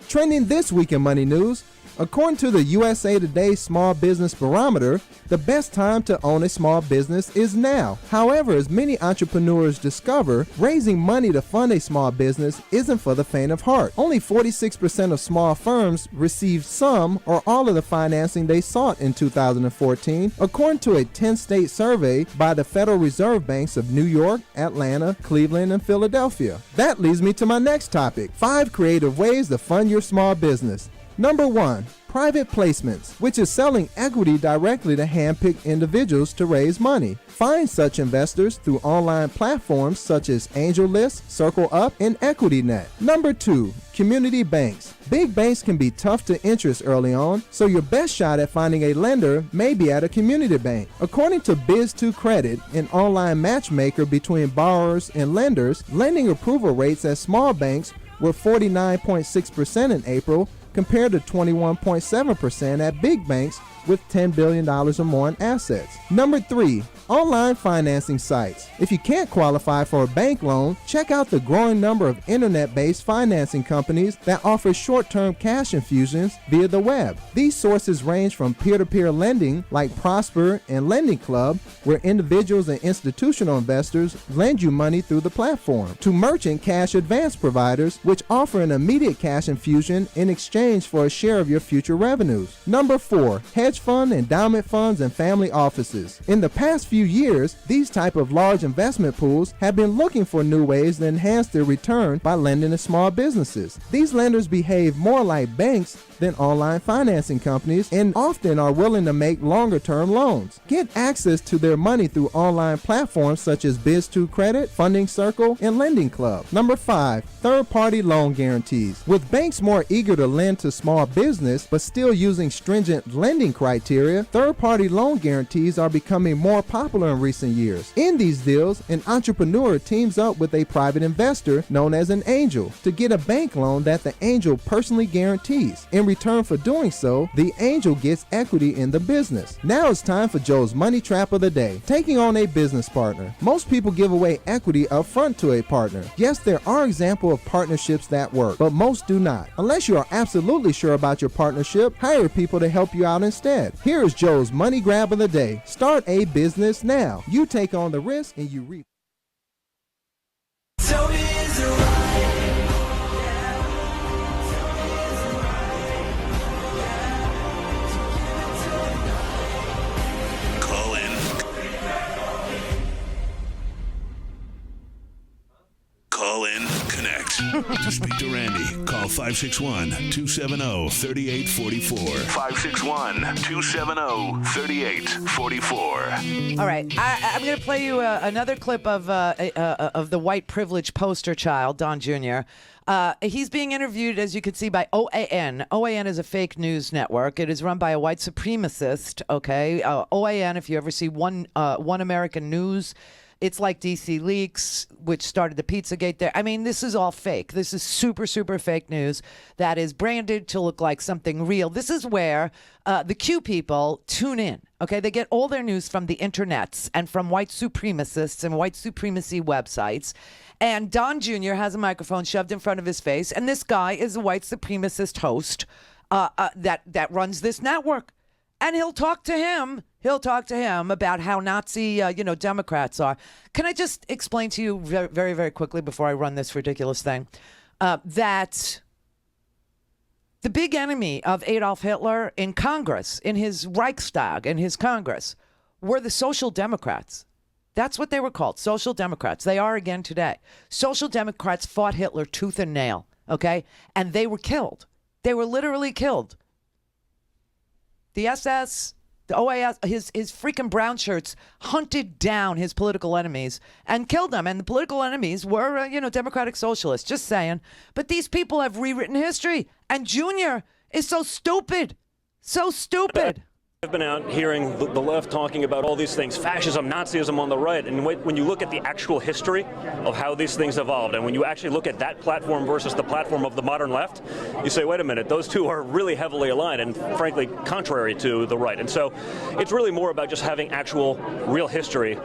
Trending this week in money news, according to the USA Today Small Business Barometer, the best time to own a small business is now. However, as many entrepreneurs discover, raising money to fund a small business isn't for the faint of heart. Only 46% of small firms received some or all of the financing they sought in 2014, according to a 10-state survey by the Federal Reserve Banks of New York, Atlanta, Cleveland, and Philadelphia. That leads me to my next topic: 5 creative ways to fund your small business. Number 1, private placements, which is selling equity directly to hand-picked individuals to raise money. Find such investors through online platforms such as AngelList, Circle Up, and EquityNet. Number 2, community banks. Big banks can be tough to interest early on, so your best shot at finding a lender may be at a community bank. According to Biz2Credit, an online matchmaker between borrowers and lenders, lending approval rates at small banks were 49.6% in April, compared to 21.7% at big banks with $10 billion or more in assets. Number 3, online financing sites. If you can't qualify for a bank loan, check out the growing number of internet-based financing companies that offer short-term cash infusions via the web. These sources range from peer-to-peer lending like Prosper and Lending Club, where individuals and institutional investors lend you money through the platform, to merchant cash advance providers, which offer an immediate cash infusion in exchange for a share of your future revenues. Number 4, hedge fund, endowment funds, and family offices. In the past few years, these type of large investment pools have been looking for new ways to enhance their return by lending to small businesses. These lenders behave more like banks than online financing companies and often are willing to make longer-term loans. Get access to their money through online platforms such as Biz2Credit, Funding Circle, and Lending Club. Number 5, third-party loan guarantees. With banks more eager to lend to small business but still using stringent lending criteria, third-party loan guarantees are becoming more popular in recent years. In these deals, an entrepreneur teams up with a private investor known as an angel to get a bank loan that the angel personally guarantees. In return for doing so, the angel gets equity in the business. Now it's time for Joe's Money Trap of the Day. Taking on a business partner. Most people give away equity up front to a partner. Yes, there are examples of partnerships that work, but most do not. Unless you are absolutely sure about your partnership, hire people to help you out instead. Here is Joe's Money Grab of the Day. Start a business now. You take on the risk and you reap. Call in, connect. To speak to Randi, call 561-270-3844. 561-270-3844. All right, I'm going to play you another clip of the white privilege poster child, Don Jr. He's being interviewed, as you can see, by OAN. OAN is a fake news network. It is run by a white supremacist, okay? OAN, if you ever see One American News, it's like DC Leaks, which started the Pizzagate there. I mean, this is all fake. This is super, super fake news that is branded to look like something real. This is where the Q people tune in, okay? They get all their news from the internets and from white supremacists and white supremacy websites. And Don Jr. has a microphone shoved in front of his face, and this guy is a white supremacist host that runs this network. And he'll talk to him about how Nazi, Democrats are. Can I just explain to you very, very, very quickly before I run this ridiculous thing, that the big enemy of Adolf Hitler in Congress, in his Reichstag, in his Congress, were the Social Democrats. That's what they were called, Social Democrats. They are again today. Social Democrats fought Hitler tooth and nail, okay? And they were killed. They were literally killed. The SS, The OAS, his freaking brown shirts hunted down his political enemies and killed them. And the political enemies were, Democratic socialists. Just saying. But these people have rewritten history. And Junior is so stupid. So stupid. I've been out hearing the left talking about all these things, fascism, Nazism on the right, and when you look at the actual history of how these things evolved, and when you actually look at that platform versus the platform of the modern left, you say, wait a minute, those two are really heavily aligned and frankly contrary to the right. And so it's really more about just having actual real history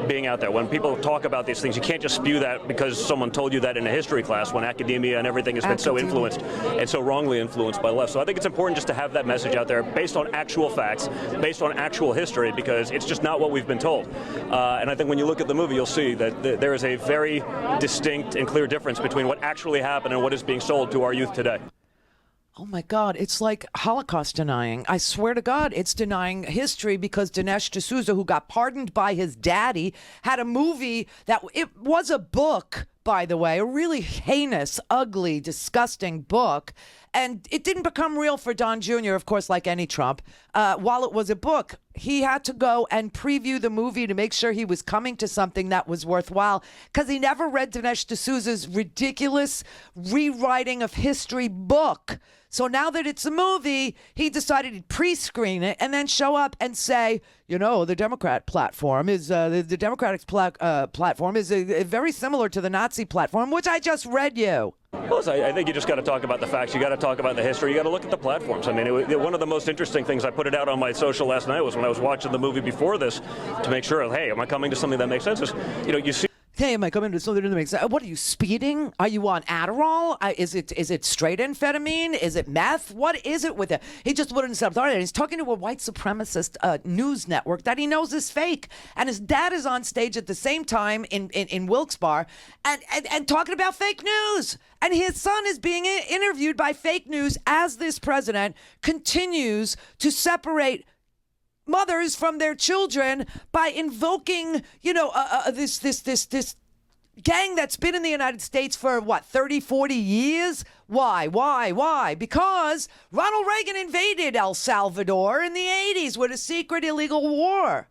being out there. When people talk about these things, you can't just spew that because someone told you that in a history class when academia and everything has been so influenced and so wrongly influenced by the left. So I think it's important just to have that message out there based on actual facts, based on actual history, because it's just not what we've been told. And I think when you look at the movie, you'll see that there is a very distinct and clear difference between what actually happened and what is being sold to our youth today. Oh my God, it's like Holocaust denying. I swear to God, it's denying history because Dinesh D'Souza, who got pardoned by his daddy, had a movie that it was a book, by the way, a really heinous, ugly, disgusting book. And it didn't become real for Don Jr., of course, like any Trump. While it was a book, he had to go and preview the movie to make sure he was coming to something that was worthwhile because he never read Dinesh D'Souza's ridiculous rewriting of history book. So now that it's a movie, he decided to pre-screen it and then show up and say, the Democrat platform is the Democratic platform is very similar to the Nazi platform, which I just read you. Well, I think you just got to talk about the facts. You got to talk about the history. You got to look at the platforms. I mean, one of the most interesting things, I put it out on my social last night, was when I was watching the movie before this to make sure, hey, am I coming to something that makes sense? Is, you see. Hey, am I coming to something that makes sense? What are you, speeding? Are you on Adderall? Is it straight amphetamine? Is it meth? What is it with it? He just wouldn't stop talking. He's talking to a white supremacist news network that he knows is fake. And his dad is on stage at the same time in Wilkes-Barre and talking about fake news. And his son is being interviewed by fake news as this president continues to separate mothers from their children by invoking, this gang that's been in the United States for, 30, 40 years? Why? Because Ronald Reagan invaded El Salvador in the 80s with a secret illegal war.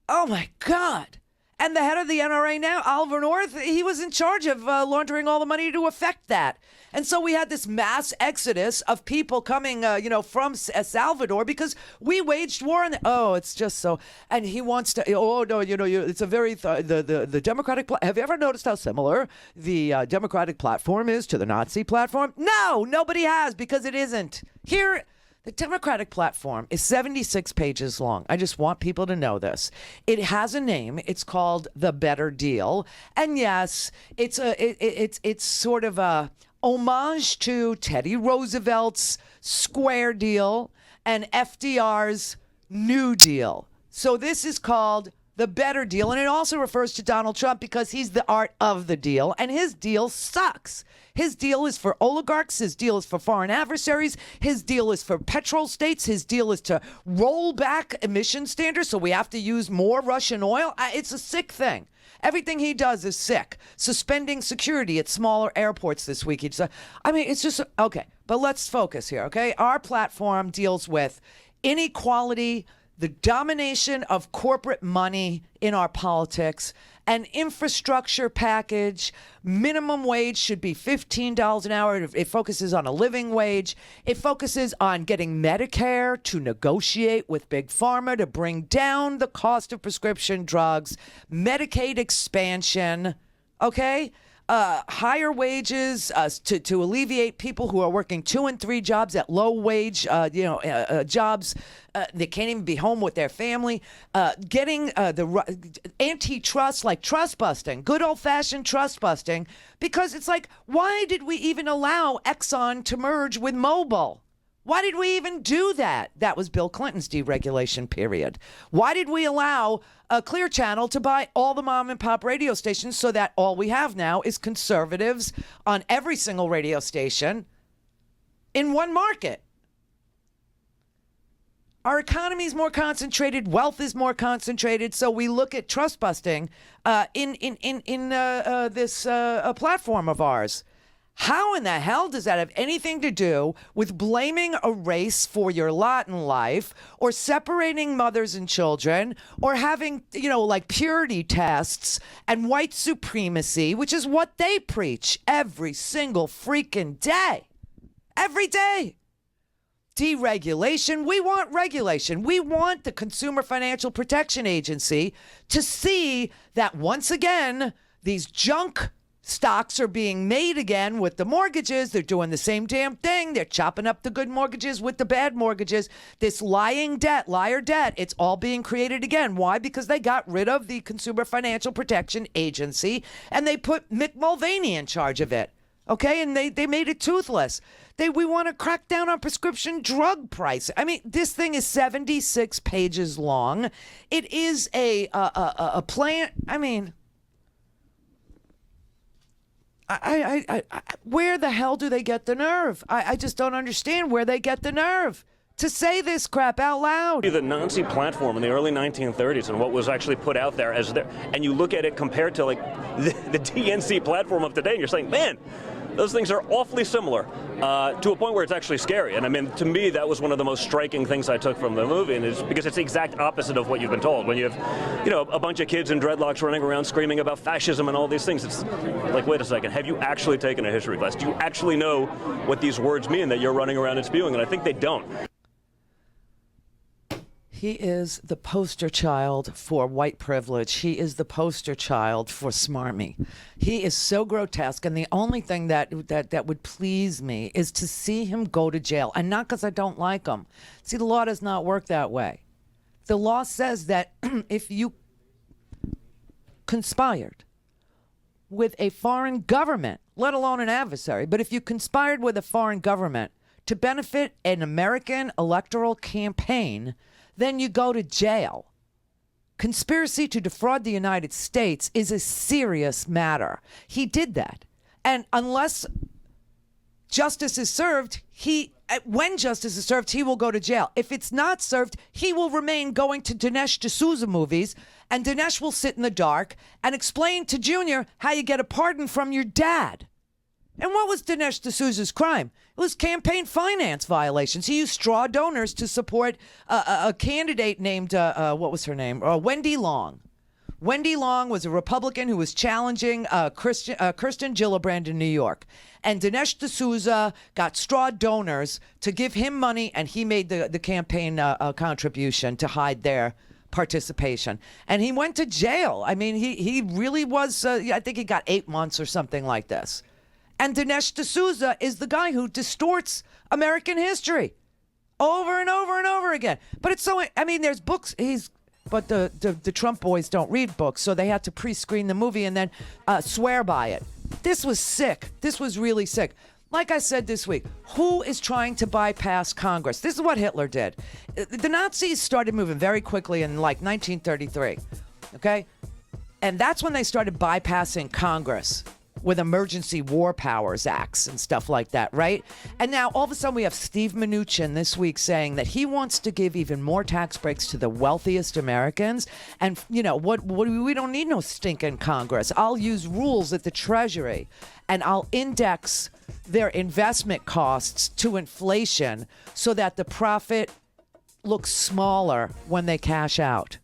Oh, my God. And the head of the NRA now, Oliver North, he was in charge of laundering all the money to effect that. And so we had this mass exodus of people coming, from El Salvador because we waged war on it's just so. And he wants to, it's a very, the Democratic, have you ever noticed how similar the Democratic platform is to the Nazi platform? No, nobody has, because it isn't. Here, the Democratic platform is 76 pages long. I just want people to know this. It has a name. It's called The Better Deal. And yes, it's sort of a homage to Teddy Roosevelt's Square Deal and FDR's New Deal. So this is called The Better Deal. And it also refers to Donald Trump because he's the art of the deal. And his deal sucks. His deal is for oligarchs. His deal is for foreign adversaries. His deal is for petrol states. His deal is to roll back emission standards so we have to use more Russian oil. It's a sick thing. Everything he does is sick. Suspending security at smaller airports this week. It's just, okay, but let's focus here, okay? Our platform deals with inequality, the domination of corporate money in our politics, an infrastructure package. Minimum wage should be $15 an hour. It focuses on a living wage. It focuses on getting Medicare to negotiate with Big Pharma to bring down the cost of prescription drugs, Medicaid expansion, okay? Higher wages to alleviate people who are working 2 and 3 jobs at low wage, jobs. They can't even be home with their family. Getting the antitrust, like trust busting, good old fashioned trust busting, because it's like, why did we even allow Exxon to merge with Mobil? Why did we even do that? That was Bill Clinton's deregulation period. Why did we allow Clear Channel to buy all the mom and pop radio stations so that all we have now is conservatives on every single radio station in one market? Our economy is more concentrated, wealth is more concentrated, so we look at trust busting in this platform of ours. How in the hell does that have anything to do with blaming a race for your lot in life, or separating mothers and children, or having, like purity tests and white supremacy, which is what they preach every single freaking day. Every day. Deregulation. We want regulation. We want the Consumer Financial Protection Agency to see that once again, these junk stocks are being made again with the mortgages. They're doing the same damn thing. They're chopping up the good mortgages with the bad mortgages. This liar debt, it's all being created again. Why? Because they got rid of the Consumer Financial Protection Agency and they put Mick Mulvaney in charge of it. Okay, and they made it toothless. We want to crack down on prescription drug price. I mean, this thing is 76 pages long. It is a plan. I mean, I where the hell do they get the nerve? I just don't understand where they get the nerve to say this crap out loud. The Nazi platform in the early 1930s and what was actually put out there and you look at it compared to like the DNC platform of today, and you're saying, man, those things are awfully similar to a point where it's actually scary. And I mean, to me, that was one of the most striking things I took from the movie, and it's because it's the exact opposite of what you've been told. When you have, a bunch of kids in dreadlocks running around screaming about fascism and all these things, it's like, wait a second, have you actually taken a history class? Do you actually know what these words mean that you're running around and spewing? And I think they don't. He is the poster child for white privilege. He is the poster child for smarmy. He is so grotesque, and the only thing that would please me is to see him go to jail, and not because I don't like him. See, the law does not work that way. The law says that if you conspired with a foreign government, let alone an adversary, but if you conspired with a foreign government to benefit an American electoral campaign, then you go to jail. Conspiracy to defraud the United States is a serious matter. He did that. And unless justice is served, when justice is served, he will go to jail. If it's not served, he will remain going to Dinesh D'Souza movies, and Dinesh will sit in the dark and explain to Junior how you get a pardon from your dad. And what was Dinesh D'Souza's crime? It was campaign finance violations. He used straw donors to support a candidate named, what was her name? Wendy Long. Wendy Long was a Republican who was challenging Kirsten Gillibrand in New York. And Dinesh D'Souza got straw donors to give him money, and he made the campaign contribution to hide their participation. And he went to jail. I mean, he really was, I think he got 8 months or something like this. And Dinesh D'Souza is the guy who distorts American history over and over and over again. But it's so, I mean, there's books. But the Trump boys don't read books, so they had to pre-screen the movie and then swear by it. This was sick. This was really sick. Like I said this week, who is trying to bypass Congress? This is what Hitler did. The Nazis started moving very quickly in like 1933, okay? And that's when they started bypassing Congress with emergency war powers acts and stuff like that, right? And now all of a sudden we have Steve Mnuchin this week saying that he wants to give even more tax breaks to the wealthiest Americans. And what we don't need no stinking Congress. I'll use rules at the Treasury and I'll index their investment costs to inflation so that the profit looks smaller when they cash out.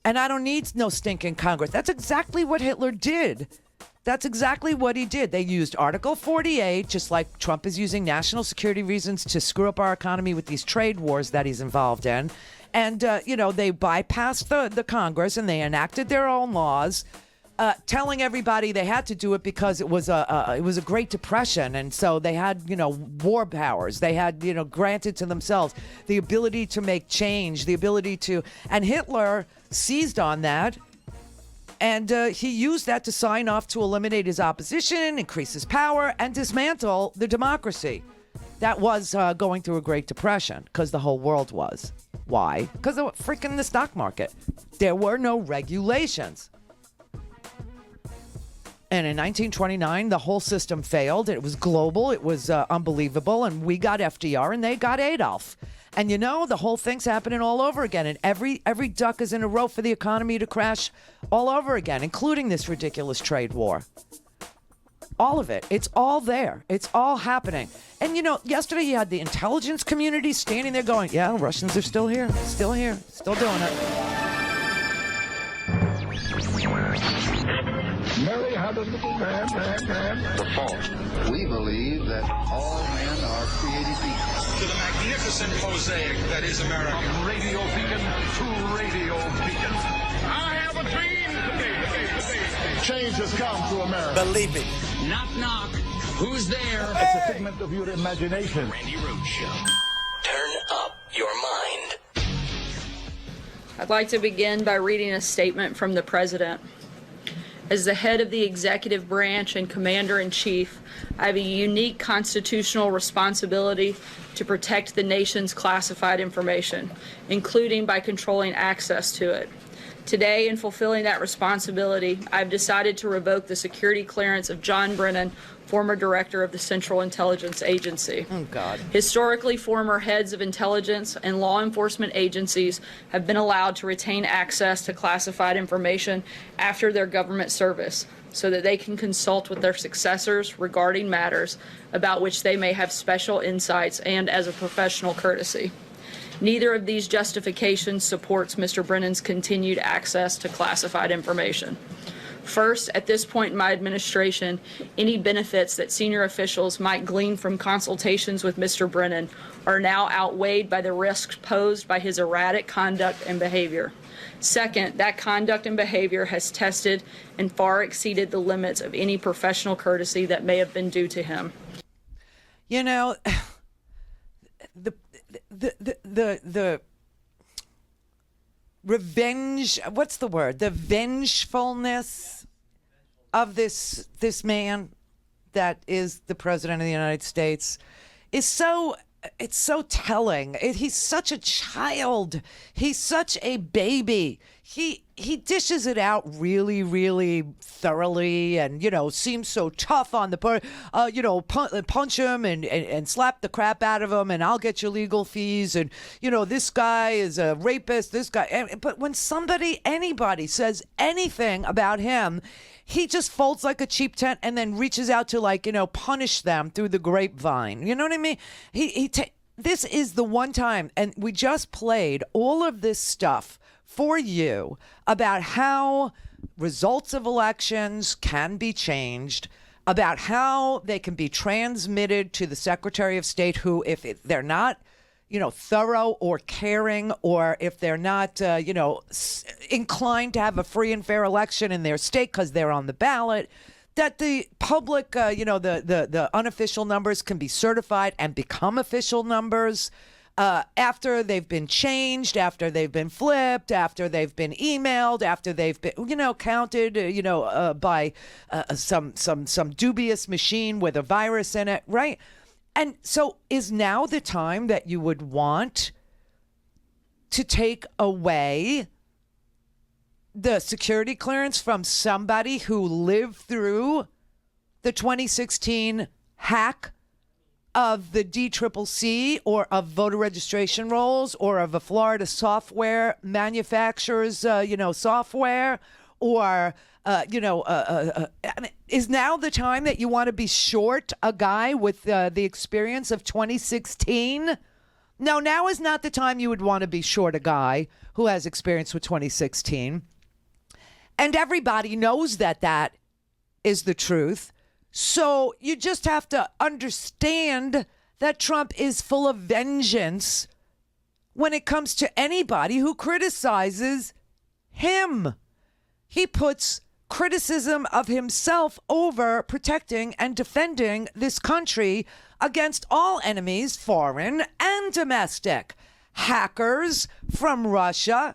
And I don't need no stinking Congress. That's exactly what Hitler did. That's exactly what he did. They used Article 48, just like Trump is using national security reasons to screw up our economy with these trade wars that he's involved in. And, they bypassed the Congress and they enacted their own laws, telling everybody they had to do it because it was a Great Depression. And so they had, war powers. They had, granted to themselves the ability to make change, the ability to. And Hitler seized on that. And he used that to sign off to eliminate his opposition, increase his power, and dismantle the democracy. That was going through a Great Depression, because the whole world was. Why? Because of freaking the stock market. There were no regulations. And in 1929, the whole system failed. It was global. It was unbelievable. And we got FDR, and they got Adolf. And the whole thing's happening all over again. And every duck is in a row for the economy to crash all over again, including this ridiculous trade war. All of it. It's all there. It's all happening. And, yesterday you had the intelligence community standing there going, yeah, Russians are still here, still doing it. Mary had a little man. The fault. We believe that all men are created equal. To the magnificent mosaic that is America. From radio beacon to radio beacon. I have a dream today. Change has come to America. Believe it. Knock, knock. Who's there? Hey! It's a figment of your imagination. Randi Rhodes Show. Turn up your mind. I'd like to begin by reading a statement from the President. As the head of the executive branch and commander-in-chief, I have a unique constitutional responsibility to protect the nation's classified information, including by controlling access to it. Today, in fulfilling that responsibility, I've decided to revoke the security clearance of John Brennan, former director of the Central Intelligence Agency. Oh, God. Historically, former heads of intelligence and law enforcement agencies have been allowed to retain access to classified information after their government service so that they can consult with their successors regarding matters about which they may have special insights and as a professional courtesy. Neither of these justifications supports Mr. Brennan's continued access to classified information. First, at this point in my administration, any benefits that senior officials might glean from consultations with Mr. Brennan are now outweighed by the risks posed by his erratic conduct and behavior. Second, that conduct and behavior has tested and far exceeded the limits of any professional courtesy that may have been due to him. The revenge, what's the word? The vengefulness of this man that is the president of the United States is so telling. He's such a child. He's such a baby. He dishes it out really, really thoroughly, and seems so tough on the part. Punch him and slap the crap out of him, and I'll get your legal fees. And this guy is a rapist. This guy. But when anybody says anything about him, he just folds like a cheap tent and then reaches out to punish them through the grapevine. You know what I mean? This is the one time, and we just played all of this stuff for you about how results of elections can be changed, about how they can be transmitted to the Secretary of State, who, if they're not, thorough or caring, or if they're not, inclined to have a free and fair election in their state because they're on the ballot, that the public, the unofficial numbers can be certified and become official numbers after they've been changed, after they've been flipped, after they've been emailed, after they've been, counted, by some dubious machine with a virus in it, right? And so is now the time that you would want to take away the security clearance from somebody who lived through the 2016 hack of the DCCC, or of voter registration rolls, or of a Florida software manufacturer's, software, or, is now the time that you want to be short a guy with the experience of 2016? No, now is not the time you would want to be short a guy who has experience with 2016. And everybody knows that is the truth. So you just have to understand that Trump is full of vengeance when it comes to anybody who criticizes him. He puts criticism of himself over protecting and defending this country against all enemies, foreign and domestic. Hackers from Russia,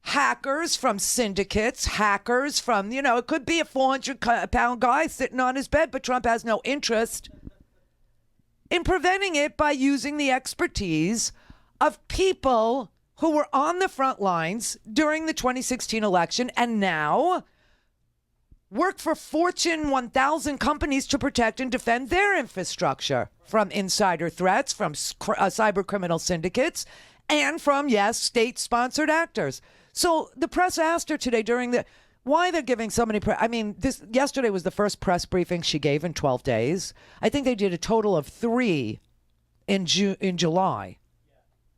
hackers from syndicates, hackers from, it could be a 400-pound guy sitting on his bed, but Trump has no interest in preventing it by using the expertise of people who were on the front lines during the 2016 election and now work for Fortune 1000 companies to protect and defend their infrastructure from insider threats, from cyber criminal syndicates, and from, yes, state-sponsored actors. So the press asked her today why they're giving so many I mean, yesterday was the first press briefing she gave in 12 days. I think they did a total of 3 in July.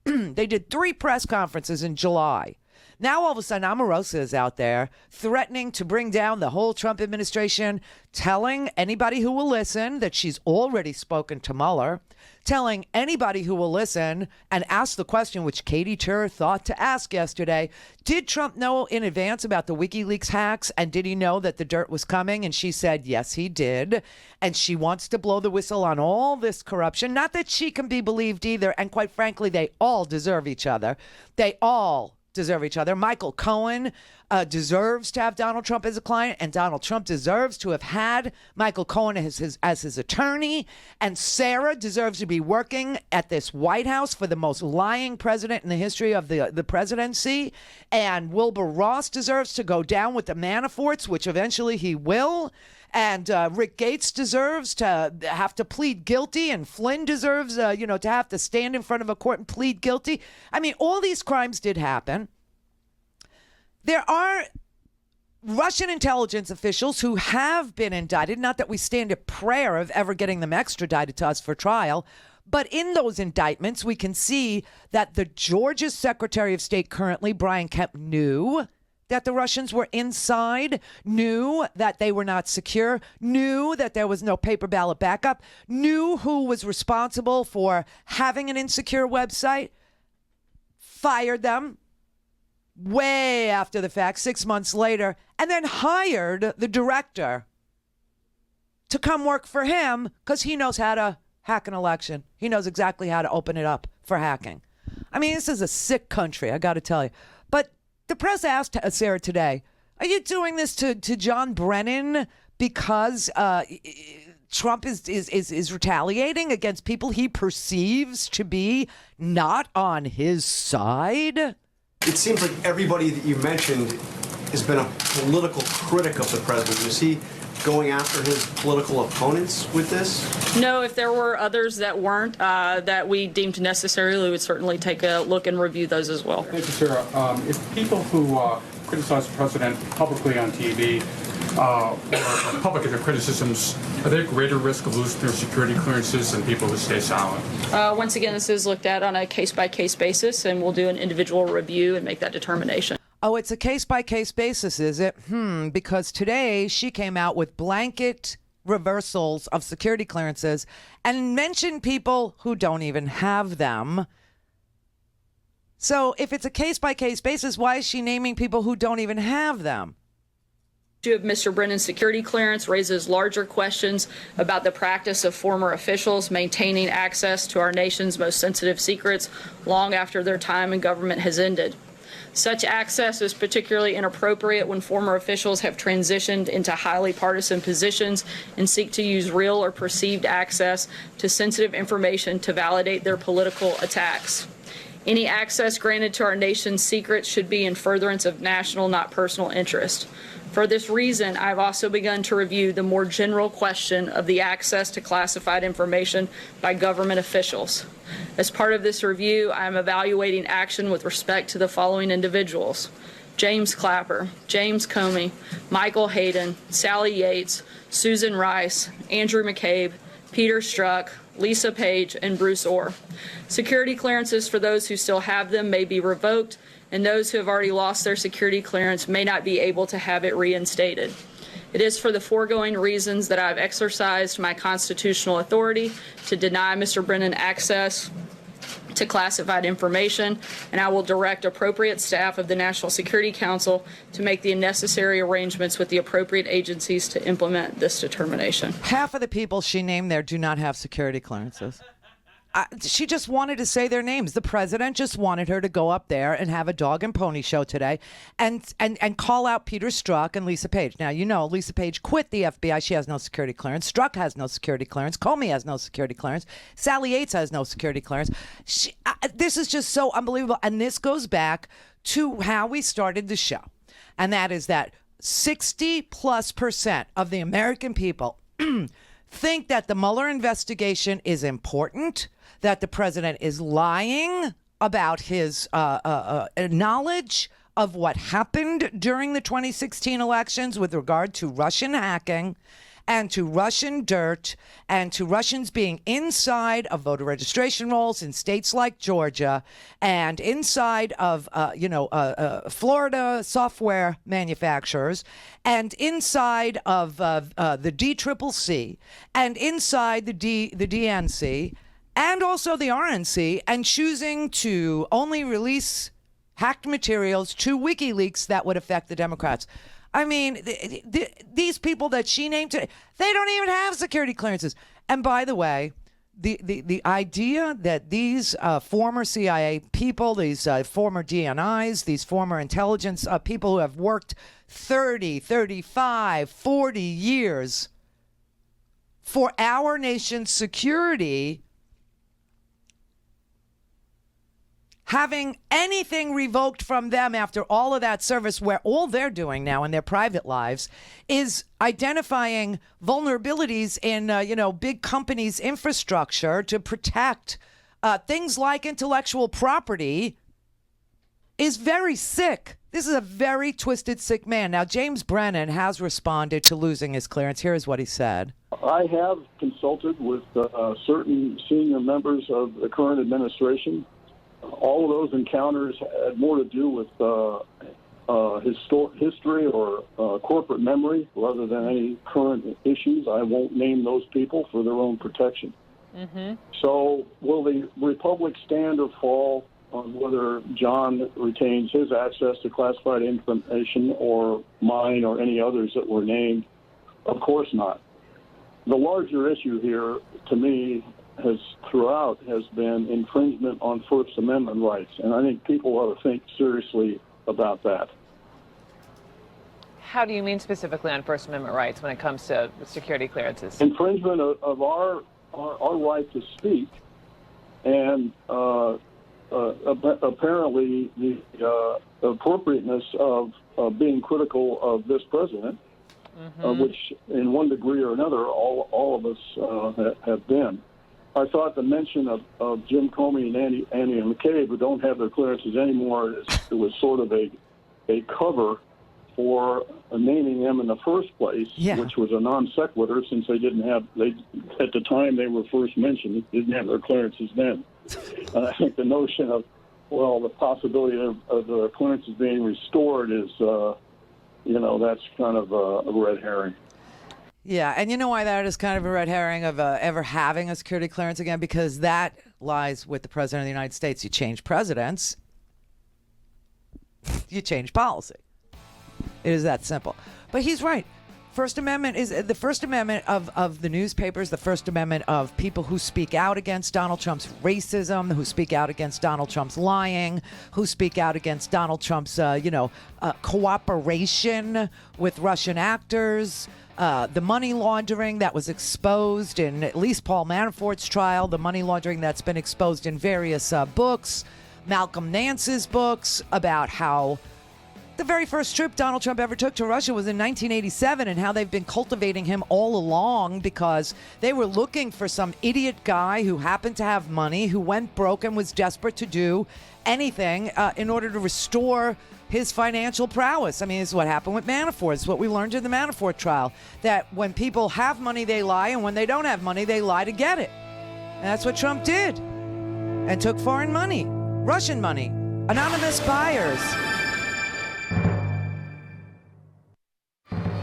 They did 3 press conferences in July. Now, all of a sudden, Omarosa is out there threatening to bring down the whole Trump administration, telling anybody who will listen that she's already spoken to Mueller, telling anybody who will listen and ask the question which Katie Tur thought to ask yesterday. Did Trump know in advance about the WikiLeaks hacks, and did he know that the dirt was coming? And she said, yes, he did. And she wants to blow the whistle on all this corruption. Not that she can be believed either. And quite frankly, they all deserve each other. They all deserve each other. Michael Cohen deserves to have Donald Trump as a client, and Donald Trump deserves to have had Michael Cohen as his attorney, and Sarah deserves to be working at this White House for the most lying president in the history of the presidency, and Wilbur Ross deserves to go down with the Manaforts, which eventually he will. And Rick Gates deserves to have to plead guilty, and Flynn deserves, to have to stand in front of a court and plead guilty. I mean, all these crimes did happen. There are Russian intelligence officials who have been indicted, not that we stand at prayer of ever getting them extradited to us for trial, but in those indictments, we can see that the Georgia Secretary of State currently, Brian Kemp, knew that the Russians were inside, knew that they were not secure, knew that there was no paper ballot backup, knew who was responsible for having an insecure website, fired them way after the fact, 6 months later, and then hired the director to come work for him because he knows how to hack an election. He knows exactly how to open it up for hacking. I mean, this is a sick country, I got to tell you. But the press asked Sarah today, are you doing this to John Brennan because Trump is retaliating against people he perceives to be not on his side? It seems like everybody that you mentioned has been a political critic of the president. Is he going after his political opponents with this? No, if there were others that weren't, that we deemed necessary, we would certainly take a look and review those as well. Thank you, Sarah. If people who criticize the president publicly on TV or public in their criticisms, are they at greater risk of losing their security clearances than people who stay silent? Once again, this is looked at on a case-by-case basis, and we'll do an individual review and make that determination. Oh, it's a case-by-case basis, is it? Because today she came out with blanket reversals of security clearances and mentioned people who don't even have them. So if it's a case-by-case basis, why is she naming people who don't even have them? The issue of Mr. Brennan's security clearance raises larger questions about the practice of former officials maintaining access to our nation's most sensitive secrets long after their time in government has ended. Such access is particularly inappropriate when former officials have transitioned into highly partisan positions and seek to use real or perceived access to sensitive information to validate their political attacks. Any access granted to our nation's secrets should be in furtherance of national, not personal interest. For this reason, I've also begun to review the more general question of the access to classified information by government officials. As part of this review, I am evaluating action with respect to the following individuals: James Clapper, James Comey, Michael Hayden, Sally Yates, Susan Rice, Andrew McCabe, Peter Strzok, Lisa Page, and Bruce Orr. Security clearances for those who still have them may be revoked, and those who have already lost their security clearance may not be able to have it reinstated. It is for the foregoing reasons that I have exercised my constitutional authority to deny Mr. Brennan access to classified information, and I will direct appropriate staff of the National Security Council to make the necessary arrangements with the appropriate agencies to implement this determination. Half of the people she named there do not have security clearances. She just wanted to say their names. The president just wanted her to go up there and have a dog and pony show today and call out Peter Strzok and Lisa Page. Now, you know, Lisa Page quit the FBI. She has no security clearance. Strzok has no security clearance. Comey has no security clearance. Sally Yates has no security clearance. This is just so unbelievable. And this goes back to how we started the show. And that is that 60+% of the American people think that the Mueller investigation is important, that the president is lying about his knowledge of what happened during the 2016 elections with regard to Russian hacking and to Russian dirt and to Russians being inside of voter registration rolls in states like Georgia and inside of, Florida software manufacturers and inside of the DCCC and inside the DNC and also the RNC, and choosing to only release hacked materials to WikiLeaks that would affect the Democrats. I mean, these people that she named today, they don't even have security clearances. And by the way, the idea that these former CIA people, these former DNIs, these former intelligence people who have worked 30, 35, 40 years for our nation's security, having anything revoked from them after all of that service, where all they're doing now in their private lives is identifying vulnerabilities in, big companies' infrastructure to protect things like intellectual property, is very sick. This is a very twisted, sick man. Now, James Brennan has responded to losing his clearance. Here's what he said. I have consulted with certain senior members of the current administration. All of those encounters had more to do with history or corporate memory rather than any current issues. I won't name those people for their own protection. Mm-hmm. So will the Republic stand or fall on whether John retains his access to classified information or mine or any others that were named? Of course not. The larger issue here, to me, has been infringement on First Amendment rights, and I think people ought to think seriously about that. How do you mean specifically on First Amendment rights when it comes to security clearances? Infringement of our right to speak, and apparently the appropriateness of being critical of this president, which in one degree or another all of us have been. I thought the mention of Jim Comey and Andy McCabe, who don't have their clearances anymore, it was sort of a cover for naming them in the first place, which was a non sequitur since they at the time they were first mentioned, didn't have their clearances then. I think the notion of, the possibility of the clearances being restored is, that's kind of a red herring. Yeah, and you know why that is kind of a red herring of ever having a security clearance again? Because that lies with the President of the United States. You change presidents, you change policy. It is that simple. But he's right. First Amendment is the First Amendment of the newspapers, the First Amendment of people who speak out against Donald Trump's racism, who speak out against Donald Trump's lying, who speak out against Donald Trump's, cooperation with Russian actors, the money laundering that was exposed in at least Paul Manafort's trial, the money laundering that's been exposed in various books, Malcolm Nance's books about how the very first trip Donald Trump ever took to Russia was in 1987, and how they've been cultivating him all along because they were looking for some idiot guy who happened to have money, who went broke and was desperate to do anything in order to restore his financial prowess. I mean, this is what happened with Manafort. It's what we learned in the Manafort trial, that when people have money, they lie, and when they don't have money, they lie to get it. And that's what Trump did, and took foreign money, Russian money, anonymous buyers.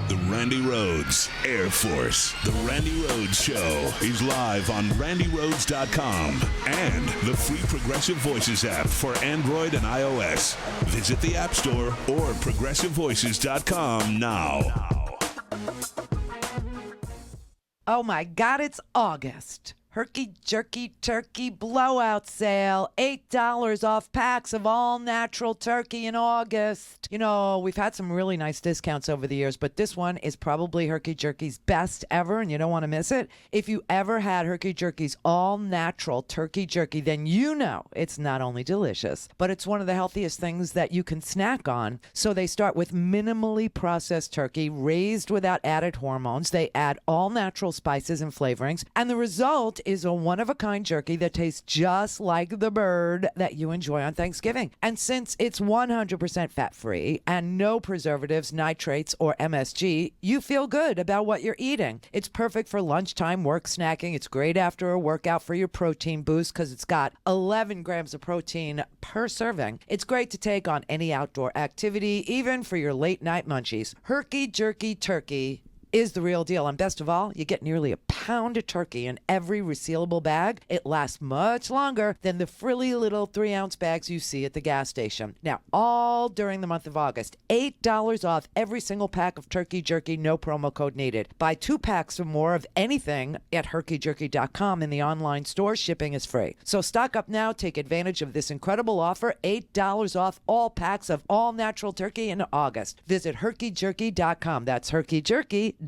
The Randi Rhodes Air Force. The Randi Rhodes Show is live on RandiRhodes.com and the free Progressive Voices app for Android and iOS. Visit the App Store or ProgressiveVoices.com now. Oh my God, it's August. Herky Jerky Turkey Blowout Sale. $8 off packs of all natural turkey in August. You know, we've had some really nice discounts over the years, but this one is probably Herky Jerky's best ever, and you don't want to miss it. If you ever had Herky Jerky's all natural turkey jerky, then you know it's not only delicious, but it's one of the healthiest things that you can snack on. So they start with minimally processed turkey, raised without added hormones. They add all natural spices and flavorings, and the result is a one-of-a-kind jerky that tastes just like the bird that you enjoy on Thanksgiving. And since it's 100% fat-free and no preservatives, nitrates, or MSG, you feel good about what you're eating. It's perfect for lunchtime work snacking. It's great after a workout for your protein boost because it's got 11 grams of protein per serving. It's great to take on any outdoor activity, even for your late-night munchies. Herky Jerky Turkey is the real deal. And best of all, you get nearly a pound of turkey in every resealable bag. It lasts much longer than the frilly little 3-ounce bags you see at the gas station. Now, all during the month of August, $8 off every single pack of turkey jerky, no promo code needed. Buy 2 packs or more of anything at herkyjerky.com in the online store. Shipping is free. So stock up now. Take advantage of this incredible offer. $8 off all packs of all natural turkey in August. Visit herkyjerky.com. That's herkyjerky.com.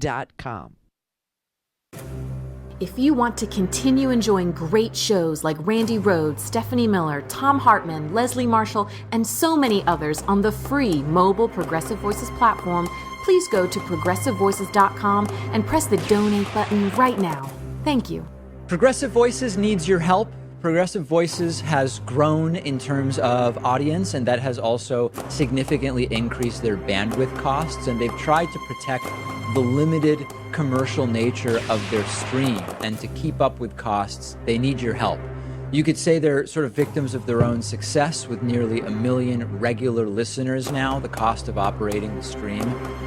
If you want to continue enjoying great shows like Randi Rhodes, Stephanie Miller, Tom Hartman, Leslie Marshall, and so many others on the free mobile Progressive Voices platform, please go to progressivevoices.com and press the donate button right now. Thank you. Progressive Voices needs your help. Progressive Voices has grown in terms of audience, and that has also significantly increased their bandwidth costs, and they've tried to protect the limited commercial nature of their stream. And to keep up with costs, they need your help. You could say they're sort of victims of their own success with nearly 1 million regular listeners now. The cost of operating the stream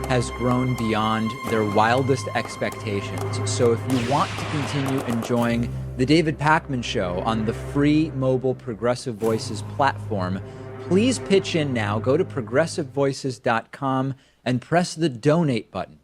has grown beyond their wildest expectations. So if you want to continue enjoying The David Pakman Show on the free mobile Progressive Voices platform, please pitch in now. Go to progressivevoices.com and press the donate button.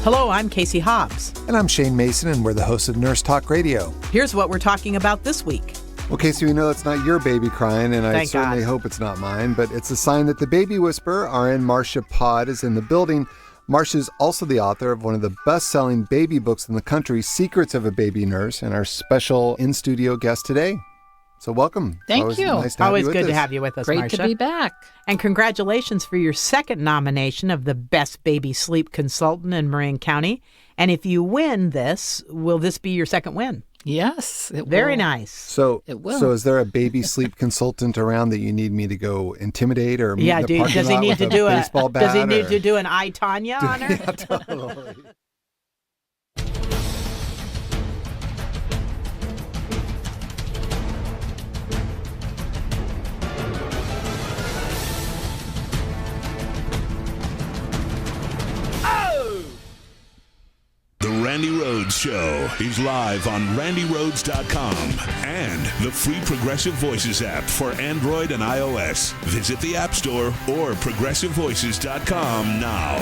Hello, I'm Casey Hobbs. And I'm Shane Mason, and we're the hosts of Nurse Talk Radio. Here's what we're talking about this week. Well, Casey, we know it's not your baby crying, and I certainly hope it's not mine, but it's a sign that the baby whisperer, RN Marcia Pod, is in the building. Marcia's also the author of one of the best-selling baby books in the country, Secrets of a Baby Nurse, and our special in-studio guest today. So welcome. Thank you. Nice to have Always you with good us. to have you with us, Great Marcia. to be back. And congratulations for your second nomination of the Best Baby Sleep Consultant in Marin County. And if you win this, will this be your second win? Yes, it Very will. nice. So, It will. so is there a baby sleep consultant around that you need me to go intimidate or meet Yeah, in the parking does he lot need with to a do a baseball bat? does he need or- to do an I, Tanya on her? Yeah, totally. The Randi Rhodes Show is live on randyrhodes.com and the free Progressive Voices app for Android and iOS. Visit the App Store or progressivevoices.com now.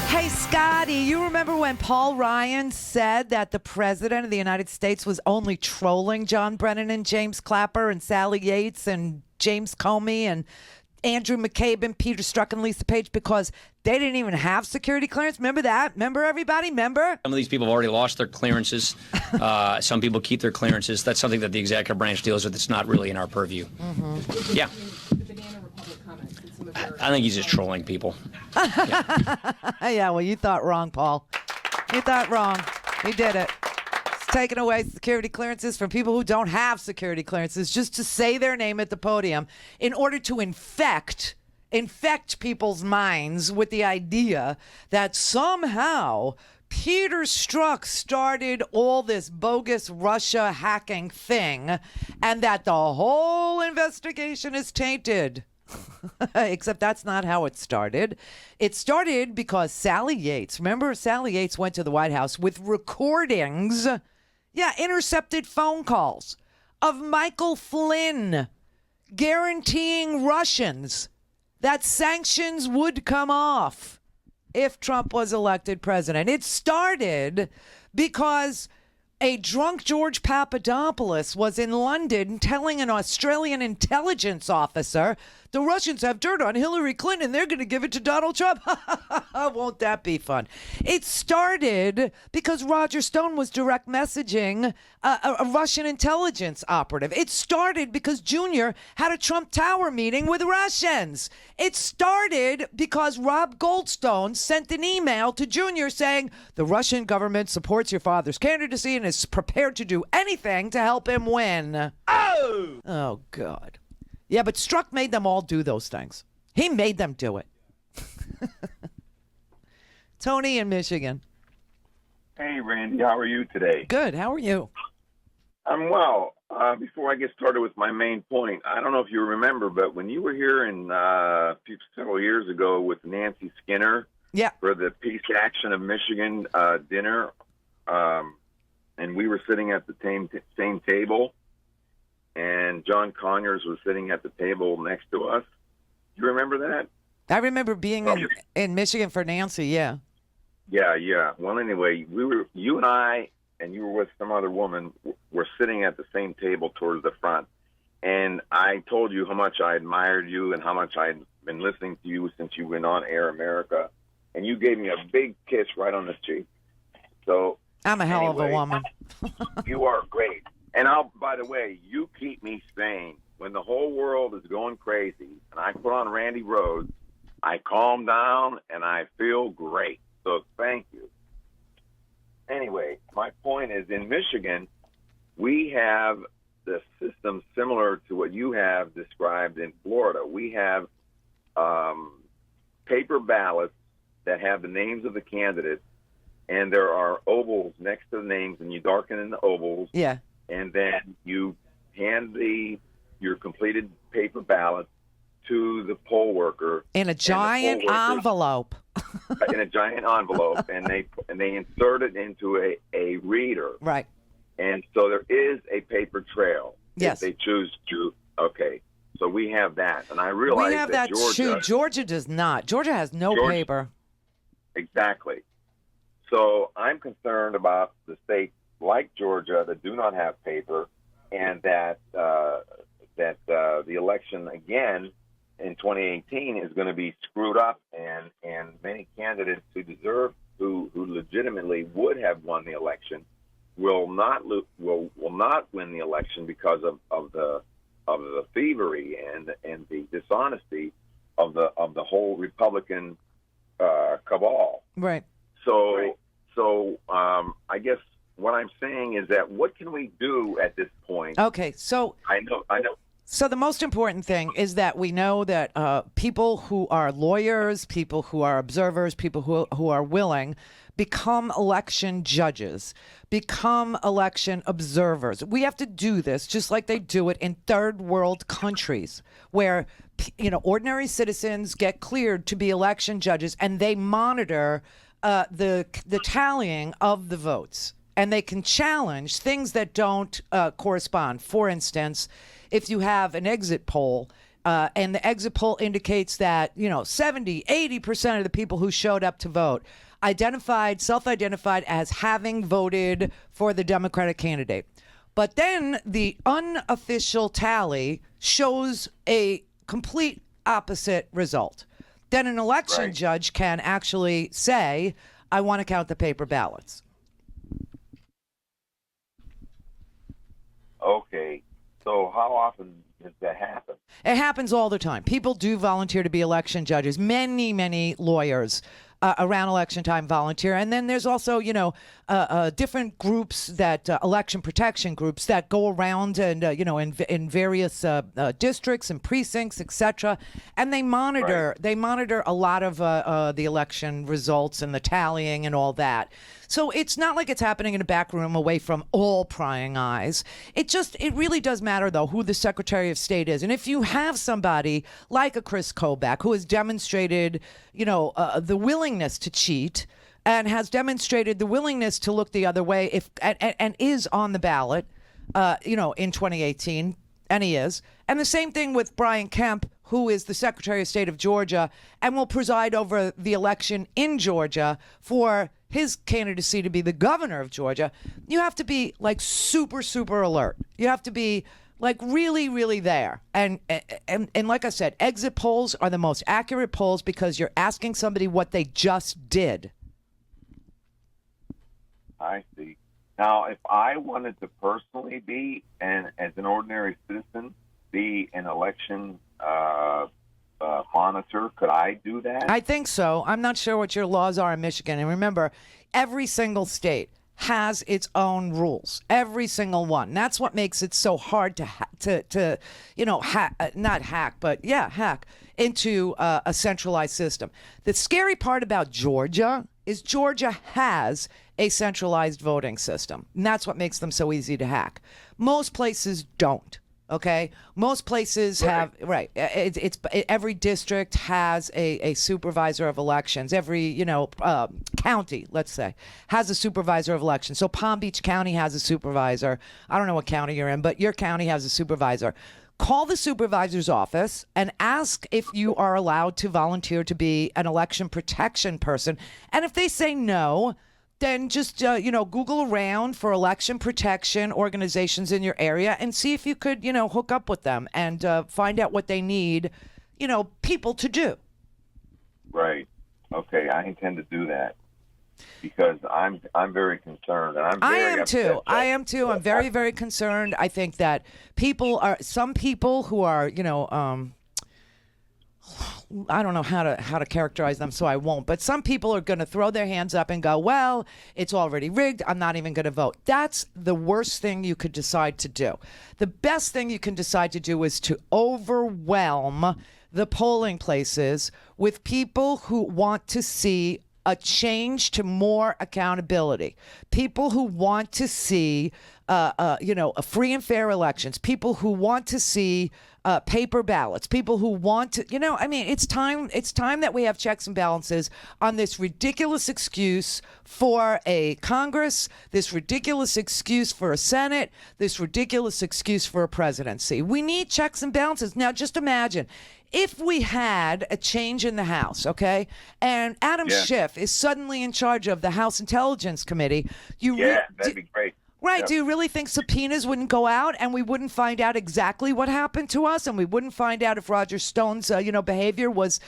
Hey, Scotty, you remember when Paul Ryan said that the president of the United States was only trolling John Brennan and James Clapper and Sally Yates and James Comey and Andrew McCabe and Peter Strzok and Lisa Page because they didn't even have security clearance? Remember that? Remember, everybody? Remember? Some of these people have already lost their clearances. Some people keep their clearances. That's something that the executive branch deals with. It's not really in our purview. Mm-hmm. Yeah. I think he's just trolling people. Yeah, well, you thought wrong, Paul. You thought wrong. He did it. He's taking away security clearances from people who don't have security clearances just to say their name at the podium in order to infect people's minds with the idea that somehow Peter Strzok started all this bogus Russia hacking thing and that the whole investigation is tainted. Except that's not how it started. It started because Sally Yates, remember Sally Yates went to the White House with recordings, intercepted phone calls of Michael Flynn guaranteeing Russians that sanctions would come off if Trump was elected president. It started because a drunk George Papadopoulos was in London telling an Australian intelligence officer, the Russians have dirt on Hillary Clinton. They're going to give it to Donald Trump. Won't that be fun? It started because Roger Stone was direct messaging a Russian intelligence operative. It started because Junior had a Trump Tower meeting with Russians. It started because Rob Goldstone sent an email to Junior saying the Russian government supports your father's candidacy and is prepared to do anything to help him win. Oh, God. Yeah, but Strzok made them all do those things. He made them do it. Tony in Michigan. Hey, Randy, how are you today? Good. How are you? I'm well. Before I get started with my main point, I don't know if you remember, but when you were here several years ago with Nancy Skinner for the Peace Action of Michigan dinner, and we were sitting at the same table, and John Conyers was sitting at the table next to us. Do you remember that? I remember being in Michigan for Nancy, yeah. Yeah. Well, anyway, you and I, and you were with some other woman, were sitting at the same table towards the front. And I told you how much I admired you and how much I'd been listening to you since you went on Air America. And you gave me a big kiss right on the cheek. So I'm a hell of a woman. You are great. And by the way, you keep me sane. When the whole world is going crazy and I put on Randi Rhodes, I calm down and I feel great. So thank you. Anyway, my point is in Michigan, we have the system similar to what you have described in Florida. We have paper ballots that have the names of the candidates, and there are ovals next to the names, and you darken in the ovals. Yeah. And then you hand your completed paper ballot to the poll worker in a giant envelope. In a giant envelope, and they insert it into a reader. Right. And so there is a paper trail. Yes. If they choose to. Okay. So we have that, and I realize we have that Georgia. Georgia does not. Georgia has no paper. Exactly. So I'm concerned about the states like Georgia that do not have paper, and that the election again in 2018 is going to be screwed up, and many candidates who legitimately would have won the election will not win the election because of the thievery and the dishonesty of the whole Republican cabal. Right. So I guess what I'm saying is that what can we do at this point? Okay, so I know. So the most important thing is that we know that people who are lawyers, people who are observers, people who are willing, become election judges, become election observers. We have to do this just like they do it in third world countries where ordinary citizens get cleared to be election judges, and they monitor the tallying of the votes, and they can challenge things that don't correspond. For instance, if you have an exit poll and the exit poll indicates that 70, 80% of the people who showed up to vote self-identified as having voted for the Democratic candidate, but then the unofficial tally shows a complete opposite result, then an election judge can actually say, I want to count the paper ballots. Okay. So how often does that happen? It happens all the time. People do volunteer to be election judges. Many, many lawyers around election time volunteer. And then there's also, different groups that election protection groups that go around and, in various districts and precincts, etc. And they monitor a lot of the election results and the tallying and all that. So it's not like it's happening in a back room away from all prying eyes. It really does matter, though, who the Secretary of State is. And if you have somebody like a Chris Kobach who has demonstrated, the willingness to cheat and has demonstrated the willingness to look the other way and is on the ballot, in 2018, and he is. And the same thing with Brian Kemp, who is the Secretary of State of Georgia and will preside over the election in Georgia for his candidacy to be the governor of Georgia, you have to be like super, super alert. You have to be like really, really there. And like I said, exit polls are the most accurate polls because you're asking somebody what they just did. I see. Now, if I wanted to personally be, and as an ordinary citizen, be an election monitor, could I do that? I think so. I'm not sure what your laws are in Michigan. And remember, every single state has its own rules. Every single one. That's what makes it so hard to hack into a centralized system. The scary part about Georgia is Georgia has a centralized voting system. And that's what makes them so easy to hack. Most places don't. Okay, most places have every district has a supervisor of elections. Every county, let's say, has a supervisor of elections. So Palm Beach County has a supervisor. I don't know what county you're in, but your county has a supervisor. Call the supervisor's office and ask if you are allowed to volunteer to be an election protection person. And if they say no, then just, Google around for election protection organizations in your area and see if you could, hook up with them and find out what they need, people to do. Right. Okay. I intend to do that because I'm very concerned. And I am too. I'm very, very concerned. I think that some people who are, I don't know how to characterize them, so I won't. But some people are going to throw their hands up and go, well, it's already rigged. I'm not even going to vote. That's the worst thing you could decide to do. The best thing you can decide to do is to overwhelm the polling places with people who want to see a change to more accountability. People who want to see, a free and fair elections. People who want to see paper ballots. People who want to, it's time that we have checks and balances on this ridiculous excuse for a Congress, this ridiculous excuse for a Senate, this ridiculous excuse for a presidency. We need checks and balances. Now, just imagine if we had a change in the House, okay, and Adam Schiff is suddenly in charge of the House Intelligence Committee. That'd be great. Right. Yep. Do you really think subpoenas wouldn't go out and we wouldn't find out exactly what happened to us, and we wouldn't find out if Roger Stone's behavior was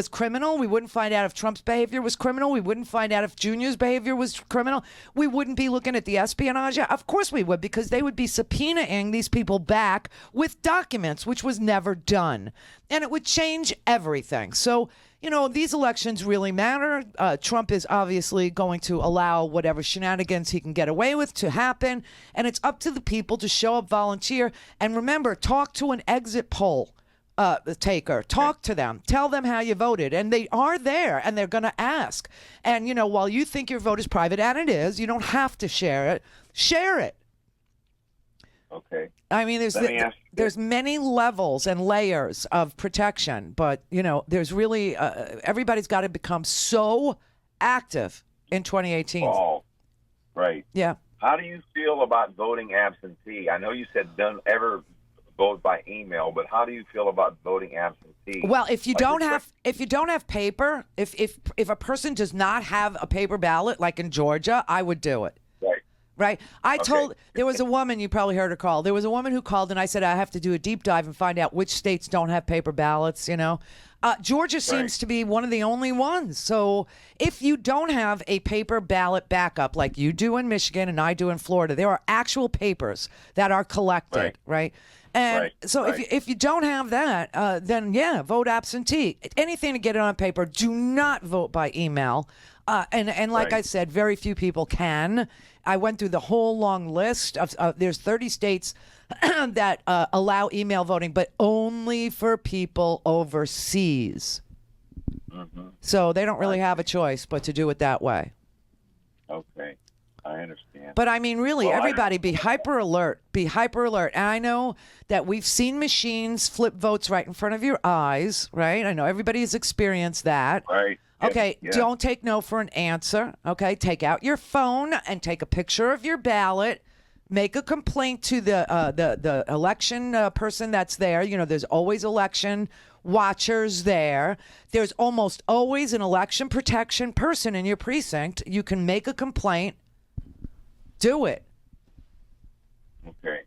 criminal? We wouldn't find out if Trump's behavior was criminal. We wouldn't find out if Junior's behavior was criminal. We wouldn't be looking at the espionage. Of course we would, because they would be subpoenaing these people back with documents, which was never done. And it would change everything. So, these elections really matter. Trump is obviously going to allow whatever shenanigans he can get away with to happen. And it's up to the people to show up, volunteer. And remember, talk to an exit poll taker. Talk to them. Tell them how you voted. And they are there, and they're going to ask. And, while you think your vote is private, and it is, you don't have to share it. Share it. Okay. I mean, there's many levels and layers of protection, but there's really everybody's got to become so active in 2018. Oh, right. Yeah. How do you feel about voting absentee? I know you said don't ever vote by email, but how do you feel about voting absentee? Well, if you don't have paper, if a person does not have a paper ballot, like in Georgia, I would do it. Right. There was a woman, you probably heard her call. There was a woman who called, and I said, I have to do a deep dive and find out which states don't have paper ballots, Georgia seems to be one of the only ones. So if you don't have a paper ballot backup like you do in Michigan and I do in Florida, there are actual papers that are collected, right? And so if you don't have that, then vote absentee. Anything to get it on paper. Do not vote by email. And like I said, very few people can. I went through the whole long list of there's 30 states that allow email voting, but only for people overseas. Mm-hmm. So they don't really have a choice but to do it that way. Okay, I understand. But I mean, really, everybody be hyper alert. Be hyper alert. And I know that we've seen machines flip votes right in front of your eyes, right? I know everybody has experienced that. Right. Okay, don't take no for an answer. Okay, take out your phone and take a picture of your ballot. Make a complaint to the election person that's there. You know, there's always election watchers there. There's almost always an election protection person in your precinct. You can make a complaint. Do it. Okay.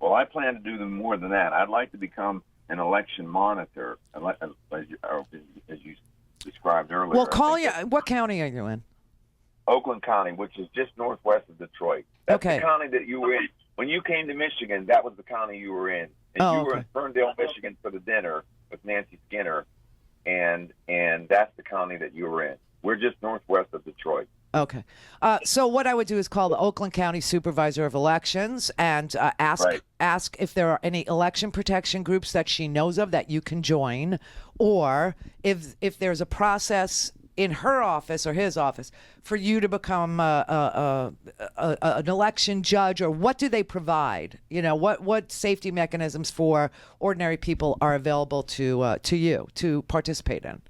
Well, I plan to do more than that. I'd like to become an election monitor, as you described earlier. Well, call you. What county are you in? Oakland County, which is just northwest of Detroit. That's the county that you were in. When you came to Michigan, that was the county you were in. And you were in Ferndale, Michigan for the dinner with Nancy Skinner, and that's the county that you were in. We're just northwest of Detroit. Okay. So what I would do is call the Oakland County Supervisor of Elections and ask if there are any election protection groups that she knows of that you can join, or if there's a process in her office or his office for you to become an election judge, or what do they provide? You know, what safety mechanisms for ordinary people are available to you to participate in?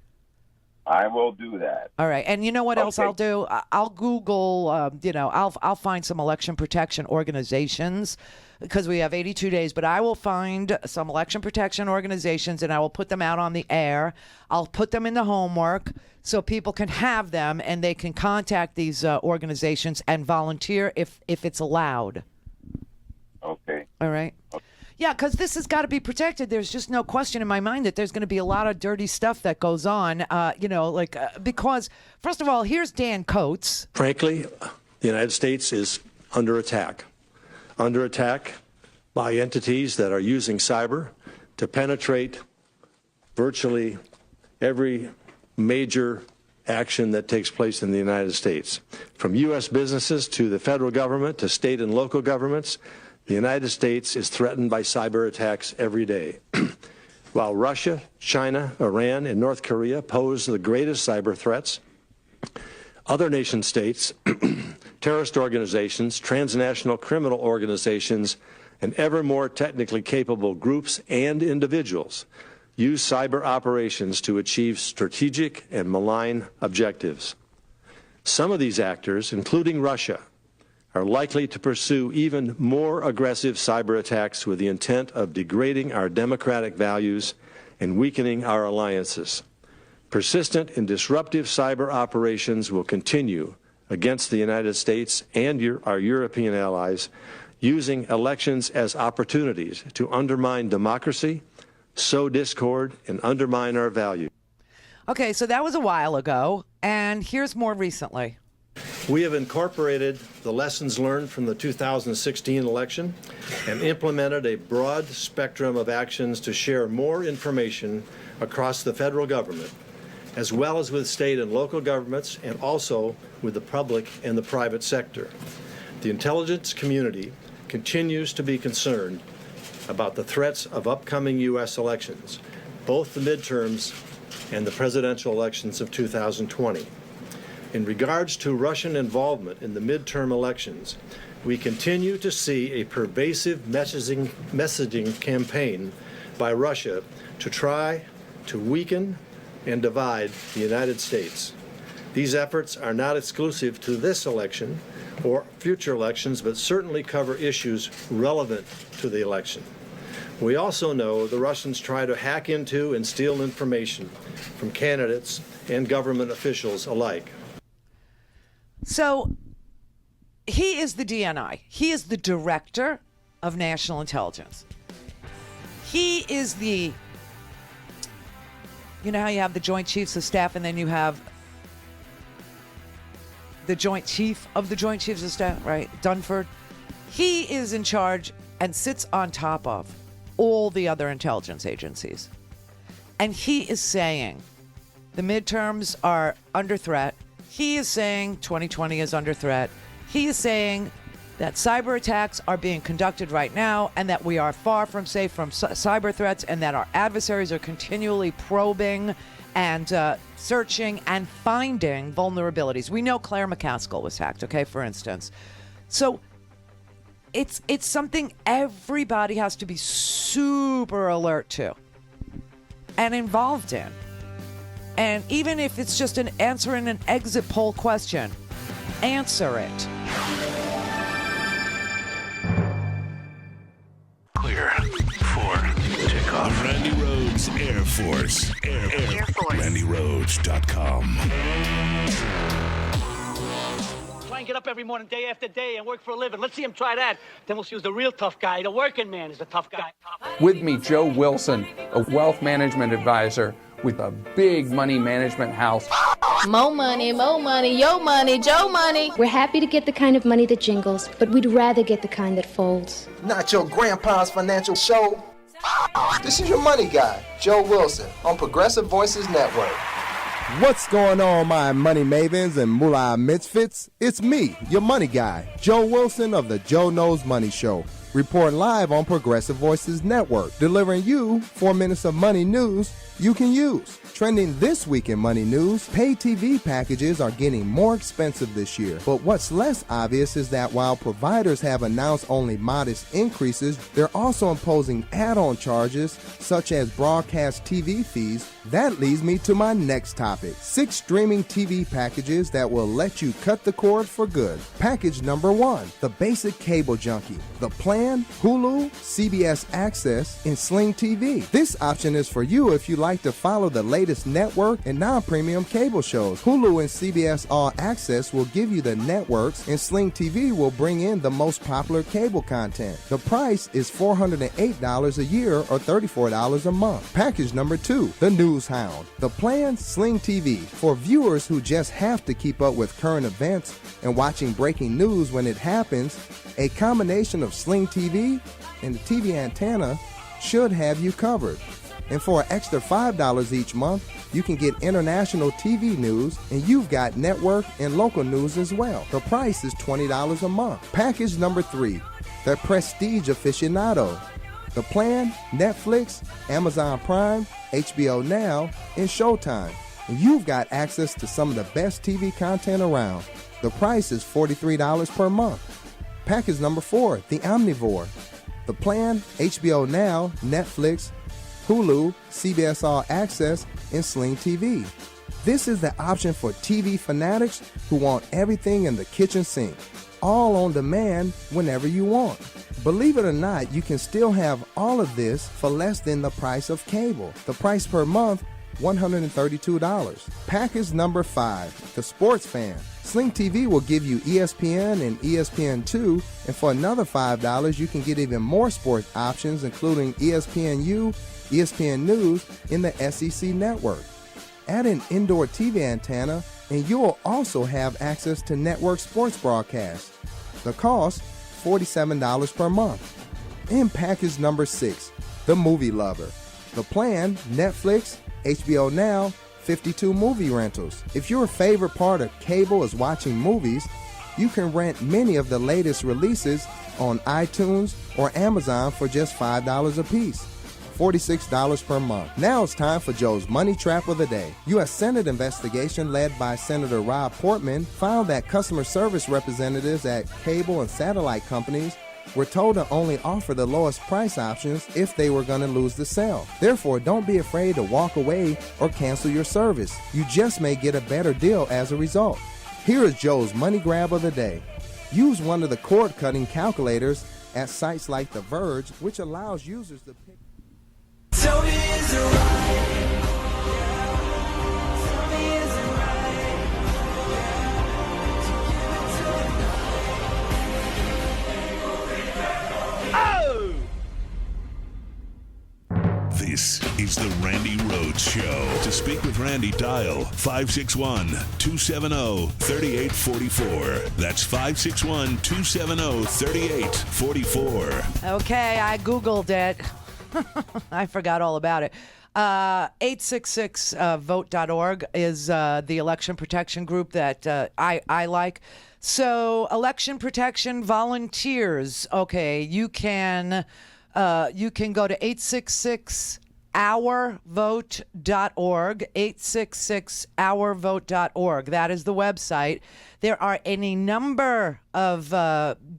I will do that. All right. And you know what else I'll do? I'll Google, I'll find some election protection organizations, because we have 82 days, but I will find some election protection organizations and I will put them out on the air. I'll put them in the homework so people can have them and they can contact these organizations and volunteer if it's allowed. Okay. All right. Okay. Yeah, because this has got to be protected. There's just no question in my mind that there's going to be a lot of dirty stuff that goes on, because, first of all, here's Dan Coates. Frankly, the United States is under attack by entities that are using cyber to penetrate virtually every major action that takes place in the United States. From U.S. businesses to the federal government to state and local governments, the United States is threatened by cyber attacks every day. While Russia, China, Iran, and North Korea pose the greatest cyber threats, other nation states, terrorist organizations, transnational criminal organizations, and ever more technically capable groups and individuals use cyber operations to achieve strategic and malign objectives. Some of these actors, including Russia, are likely to pursue even more aggressive cyber attacks with the intent of degrading our democratic values and weakening our alliances. Persistent and disruptive cyber operations will continue against the United States and our European allies, using elections as opportunities to undermine democracy, sow discord, and undermine our values. Okay, so that was a while ago, and here's more recently. We have incorporated the lessons learned from the 2016 election and implemented a broad spectrum of actions to share more information across the federal government, as well as with state and local governments, and also with the public and the private sector. The intelligence community continues to be concerned about the threats of upcoming U.S. elections, both the midterms and the presidential elections of 2020. In regards to Russian involvement in the midterm elections, we continue to see a pervasive messaging campaign by Russia to try to weaken and divide the United States. These efforts are not exclusive to this election or future elections, but certainly cover issues relevant to the election. We also know the Russians try to hack into and steal information from candidates and government officials alike. So he is the DNI. He is the Director of National Intelligence. He is the, you know how you have the Joint Chiefs of Staff and then you have the Joint Chief of the Joint Chiefs of Staff, right? Dunford. He is in charge and sits on top of all the other intelligence agencies. And he is saying the midterms are under threat. He is saying 2020 is under threat. He is saying that cyber attacks are being conducted right now and that we are far from safe from cyber threats, and that our adversaries are continually probing and searching and finding vulnerabilities. We know Claire McCaskill was hacked, okay, for instance. So it's something everybody has to be super alert to and involved in. And even if it's just answering an exit poll question, answer it. It's Air Force. Air Force. RandiRhodes.com. Try and get up every morning, day after day, and work for a living. Let's see him try that. Then we'll see who's the real tough guy. The working man is the tough guy. With me, Joe Wilson, a wealth management advisor with a big money management house. Mo money, yo money, Joe money. We're happy to get the kind of money that jingles, but we'd rather get the kind that folds. Not your grandpa's financial show. This is your money guy, Joe Wilson, on Progressive Voices Network. What's going on, my money mavens and moolah misfits? It's me, your money guy, Joe Wilson of the Joe Knows Money Show, reporting live on Progressive Voices Network, delivering you 4 minutes of money news you can use. Trending this week in money news, pay TV packages are getting more expensive this year. But what's less obvious is that while providers have announced only modest increases, they're also imposing add-on charges such as broadcast TV fees. That leads me to my next topic, 6 streaming TV packages that will let you cut the cord for good. Package number 1, the basic cable junkie. The plan, Hulu, CBS Access, and Sling TV. This option is for you if you like to follow the latest network and non-premium cable shows. Hulu and CBS All Access will give you the networks, and Sling TV will bring in the most popular cable content. The price is $408 a year or $34 a month. Package number 2, the News Hound. The plan, Sling TV, for viewers who just have to keep up with current events and watching breaking news when it happens. A combination of Sling TV and the TV antenna should have you covered. And for an extra $5 each month, you can get international TV news, and you've got network and local news as well. The price is $20 a month. Package number 3, the Prestige Aficionado. The plan, Netflix, Amazon Prime, HBO Now, and Showtime. And you've got access to some of the best TV content around. The price is $43 per month. Package number 4, the Omnivore. The plan, HBO Now, Netflix, Hulu, CBS All Access, and Sling TV. This is the option for TV fanatics who want everything in the kitchen sink, all on demand whenever you want. Believe it or not, you can still have all of this for less than the price of cable. The price per month, $132. Package number 5, the Sports Fan. Sling TV will give you ESPN and ESPN2, and for another $5, you can get even more sports options, including ESPNU, ESPN News, and the SEC Network. Add an indoor TV antenna, and you'll also have access to network sports broadcasts. The cost, $47 per month. And package number 6, the Movie Lover. The plan, Netflix, HBO Now, 52 movie rentals. If your favorite part of cable is watching movies, you can rent many of the latest releases on iTunes or Amazon for just $5 a piece. $46 per month. Now it's time for Joe's Money Trap of the Day. U.S. Senate investigation led by Senator Rob Portman found that customer service representatives at cable and satellite companies were told to only offer the lowest price options if they were going to lose the sale. Therefore, don't be afraid to walk away or cancel your service. You just may get a better deal as a result. Here is Joe's Money Grab of the Day. Use one of the cord-cutting calculators at sites like The Verge, which allows users to pick. Tell me is it right? Tell me is it right? Oh! This is the Randi Rhodes Show. To speak with Randi, dial 561-270-3844. That's 561-270-3844. Okay, I Googled it. I forgot all about it. 866vote.org is the election protection group that I like. So election protection volunteers. Okay, you can go to 866ourvote.org, 866ourvote.org. That is the website. There are any number of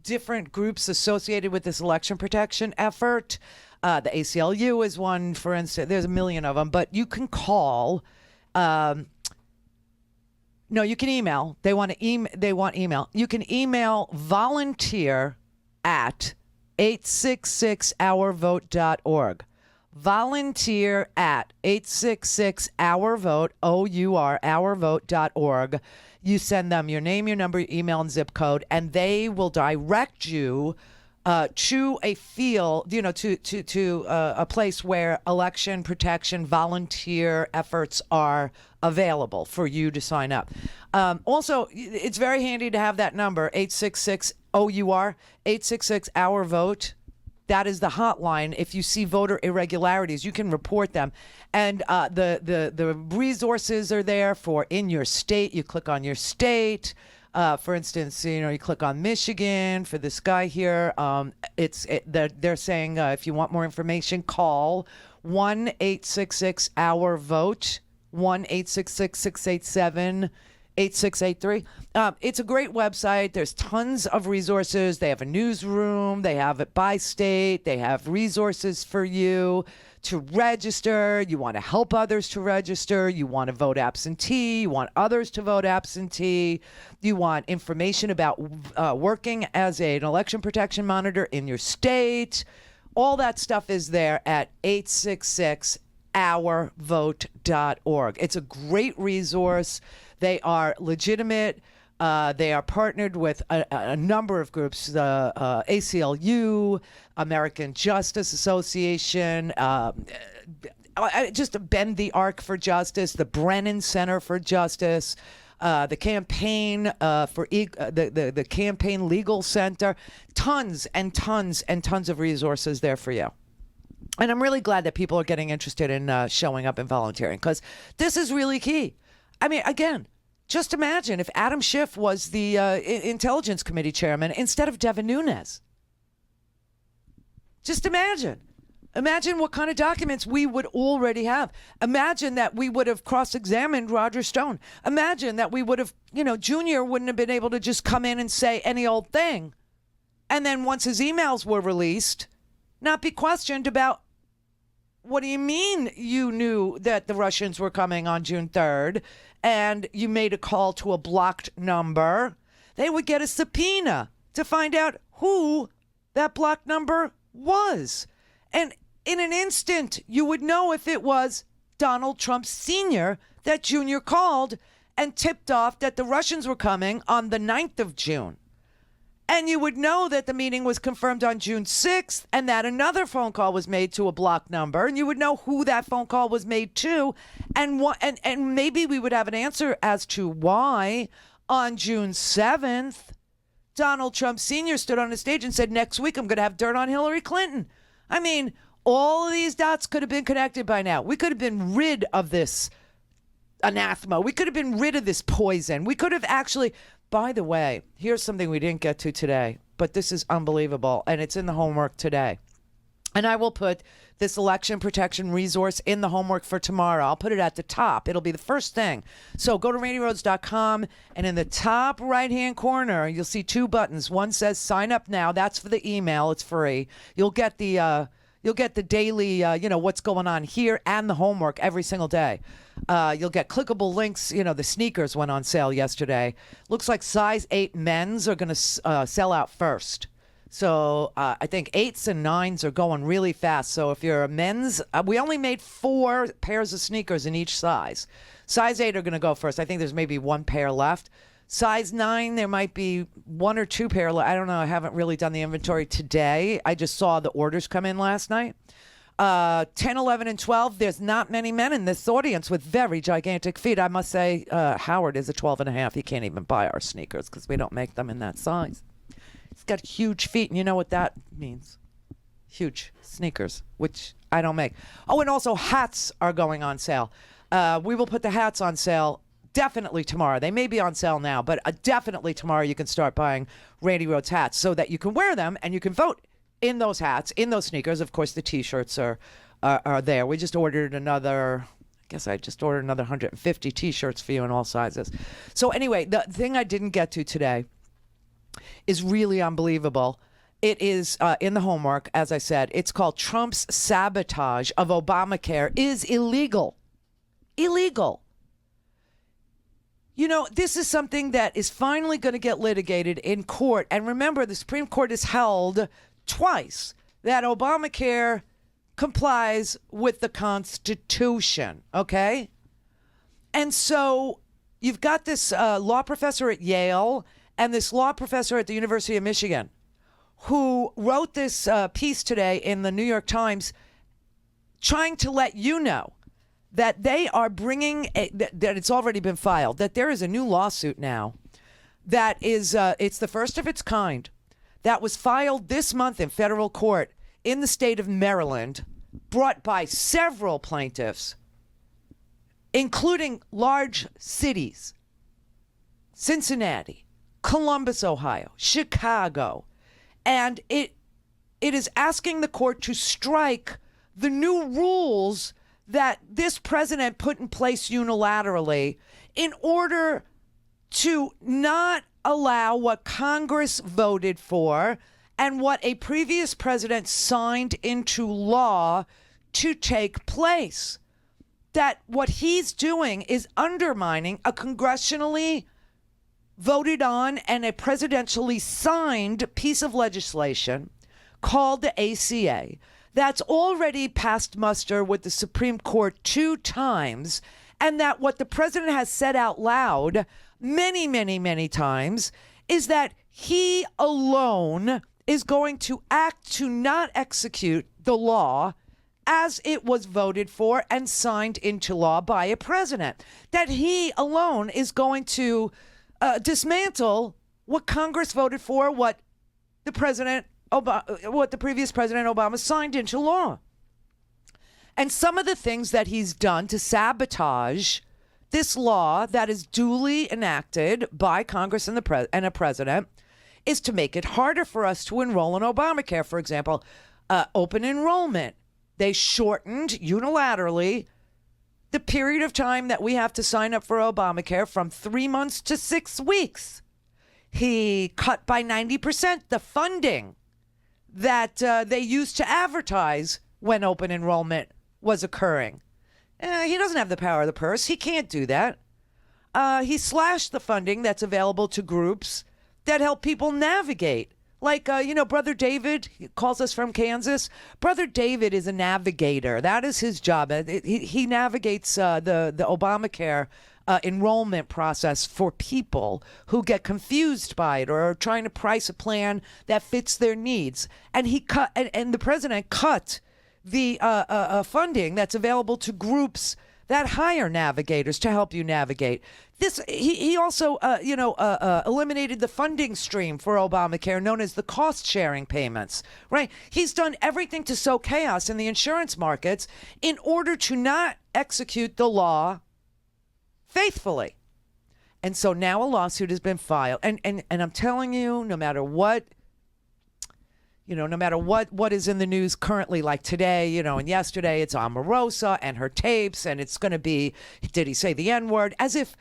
different groups associated with this election protection effort. The ACLU is one, for instance. There's a million of them, but you can call. No, you can email. They want email. You can email volunteer at 866ourvote.org. Volunteer at 866-OUR-VOTE, O-U-R, ourvote.org. You send them your name, your number, your email, and zip code, and they will direct you to a field, to a place where election protection volunteer efforts are available for you to sign up. Also, it's very handy to have that number, 866-OUR, 866-OUR-VOTE. That is the hotline. If you see voter irregularities, you can report them. And the resources are there for in your state. You click on your state. For instance, you click on Michigan for this guy here. They're saying if you want more information, call 1-866-OUR-VOTE, 1-866-687-8683. It's a great website. There's tons of resources. They have a newsroom. They have it by state. They have resources for you to register. You want to help others to register. You want to vote absentee. You want others to vote absentee. You want information about working as an election protection monitor in your state. All that stuff is there at 866-OURVOTE.org. It's a great resource. They are legitimate. They are partnered with a number of groups, the ACLU, American Justice Association, just Bend the Arc for Justice, the Brennan Center for Justice, the campaign for the Campaign Legal Center, tons and tons and tons of resources there for you. And I'm really glad that people are getting interested in showing up and volunteering, because this is really key. I mean, again, just imagine if Adam Schiff was the Intelligence Committee chairman instead of Devin Nunes. Just imagine. Imagine what kind of documents we would already have. Imagine that we would have cross-examined Roger Stone. Imagine that we would have, Junior wouldn't have been able to just come in and say any old thing. And then once his emails were released, not be questioned about, what do you mean you knew that the Russians were coming on June 3rd and you made a call to a blocked number? They would get a subpoena to find out who that blocked number was. And in an instant, you would know if it was Donald Trump Sr. that Junior called and tipped off that the Russians were coming on the 9th of June. And you would know that the meeting was confirmed on June 6th and that another phone call was made to a blocked number. And you would know who that phone call was made to. And maybe we would have an answer as to why on June 7th, Donald Trump Sr. stood on a stage and said, next week I'm going to have dirt on Hillary Clinton. I mean, all of these dots could have been connected by now. We could have been rid of this anathema. We could have been rid of this poison. We could have actually... By the way, here's something we didn't get to today, but this is unbelievable, and it's in the homework today. And I will put this election protection resource in the homework for tomorrow. I'll put it at the top. It'll be the first thing. So go to RandiRhodes.com, and in the top right-hand corner, you'll see two buttons. One says sign up now. That's for the email. It's free. You'll get the daily, what's going on here and the homework every single day. You'll get clickable links. The sneakers went on sale yesterday. Looks like size 8 men's are going to sell out first. So I think 8s and 9s are going really fast. So if you're a men's, we only made 4 pairs of sneakers in each size. Size 8 are going to go first. I think there's maybe 1 pair left. Size 9, there might be 1 or 2 pair left. I don't know. I haven't really done the inventory today. I just saw the orders come in last night. 10, 11, and 12, there's not many men in this audience with very gigantic feet. I must say, Howard is a 12 and a half. He can't even buy our sneakers because we don't make them in that size. He's got huge feet, and you know what that means. Huge sneakers, which I don't make. Oh, and also hats are going on sale. We will put the hats on sale definitely tomorrow. They may be on sale now, but definitely tomorrow you can start buying Randi Rhodes hats so that you can wear them and you can vote in those hats, in those sneakers. Of course, the T-shirts are there. We just ordered another... I just ordered another 150 T-shirts for you in all sizes. So anyway, the thing I didn't get to today is really unbelievable. It is in the homework, as I said. It's called Trump's sabotage of Obamacare is illegal. Illegal. This is something that is finally going to get litigated in court. And remember, the Supreme Court has held twice that Obamacare complies with the Constitution, okay? And so you've got this law professor at Yale and this law professor at the University of Michigan who wrote this piece today in the New York Times trying to let you know that they are bringing, that it's already been filed, that there is a new lawsuit now that is, it's the first of its kind, that was filed this month in federal court in the state of Maryland, brought by several plaintiffs, including large cities, Cincinnati, Columbus, Ohio, Chicago, and it is asking the court to strike the new rules that this president put in place unilaterally in order to not allow what Congress voted for and what a previous president signed into law to take place. That what he's doing is undermining a congressionally voted on and a presidentially signed piece of legislation called the ACA that's already passed muster with the Supreme Court 2 times, and that what the president has said out loud many, many, many times is that he alone is going to act to not execute the law as it was voted for and signed into law by a president. That he alone is going to dismantle what Congress voted for, what the previous President Obama signed into law. And some of the things that he's done to sabotage this law that is duly enacted by Congress and a president is to make it harder for us to enroll in Obamacare. For example, open enrollment. They shortened unilaterally the period of time that we have to sign up for Obamacare from 3 months to 6 weeks. He cut by 90% the funding that they used to advertise when open enrollment was occurring. He doesn't have the power of the purse. He can't do that. He slashed the funding that's available to groups that help people navigate. Like, Brother David calls us from Kansas. Brother David is a navigator. That is his job. He navigates the Obamacare enrollment process for people who get confused by it or are trying to price a plan that fits their needs. And the president cut the funding that's available to groups that hire navigators to help you navigate. He also eliminated the funding stream for Obamacare known as the cost-sharing payments, right? He's done everything to sow chaos in the insurance markets in order to not execute the law faithfully. And so now a lawsuit has been filed. And I'm telling you, no matter what is in the news currently, like today, and yesterday, it's Omarosa and her tapes, and it's going to be, did he say the N-word? As if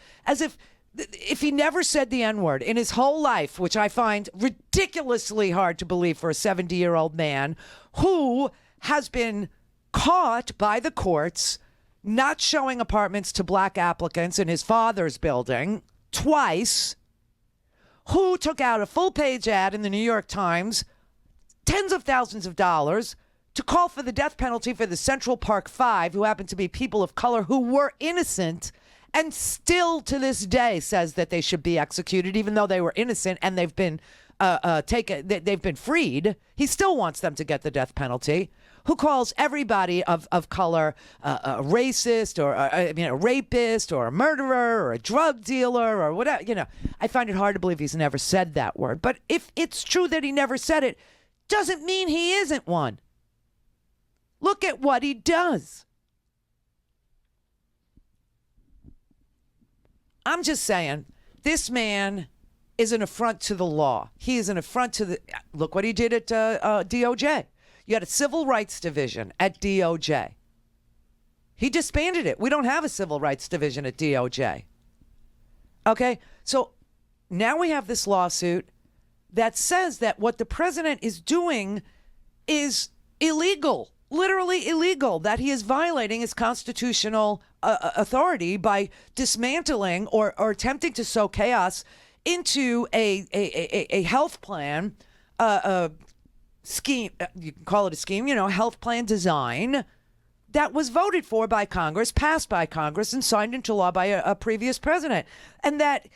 he never said the N-word in his whole life, which I find ridiculously hard to believe for a 70-year-old man who has been caught by the courts not showing apartments to black applicants in his father's building twice, who took out a full-page ad in the New York Times, tens of thousands of dollars, to call for the death penalty for the Central Park Five, who happen to be people of color who were innocent, and still to this day says that they should be executed, even though they were innocent and they've been they've been freed. He still wants them to get the death penalty. Who calls everybody of color a racist or a rapist or a murderer or a drug dealer or whatever. I find it hard to believe he's never said that word. But if it's true that he never said it, doesn't mean he isn't one. Look at what he does. I'm just saying, this man is an affront to the law. He is an affront to the... Look what he did at DOJ. You had a civil rights division at DOJ. He disbanded it. We don't have a civil rights division at DOJ. Okay? So now we have this lawsuit that says that what the president is doing is illegal, literally illegal, that he is violating his constitutional authority by dismantling or attempting to sow chaos into a health plan scheme, you can call it a scheme, health plan design that was voted for by Congress, passed by Congress, and signed into law by a previous president. And that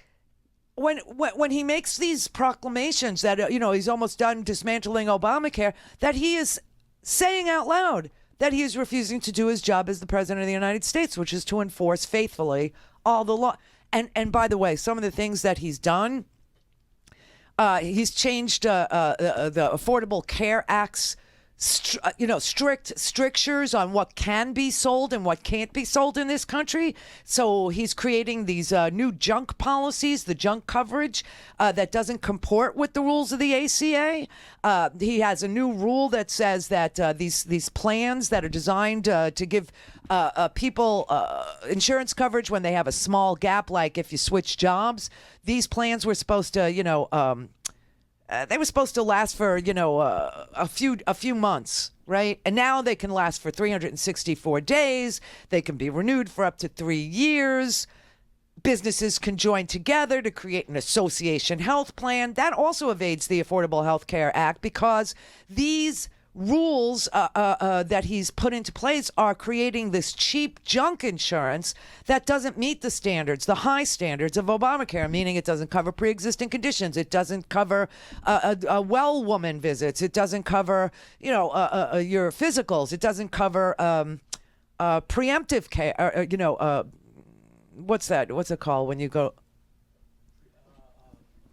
when he makes these proclamations that, he's almost done dismantling Obamacare, that he is saying out loud that he is refusing to do his job as the president of the United States, which is to enforce faithfully all the law. And by the way, some of the things that he's done, he's changed the Affordable Care Act's strict strictures on what can be sold and what can't be sold in this country. So he's creating these new junk policies, the junk coverage that doesn't comport with the rules of the ACA. He has a new rule that says that these plans that are designed to give people insurance coverage when they have a small gap, like if you switch jobs, these plans were supposed to, they were supposed to last for, a few months, right? And now they can last for 364 days. They can be renewed for up to 3 years. Businesses can join together to create an association health plan. That also evades the Affordable Health Care Act because these rules that he's put into place are creating this cheap junk insurance that doesn't meet the standards, the high standards of Obamacare, meaning it doesn't cover pre-existing conditions. It doesn't cover well woman visits. It doesn't cover, your physicals. It doesn't cover preemptive care, what's that? What's it called when you go?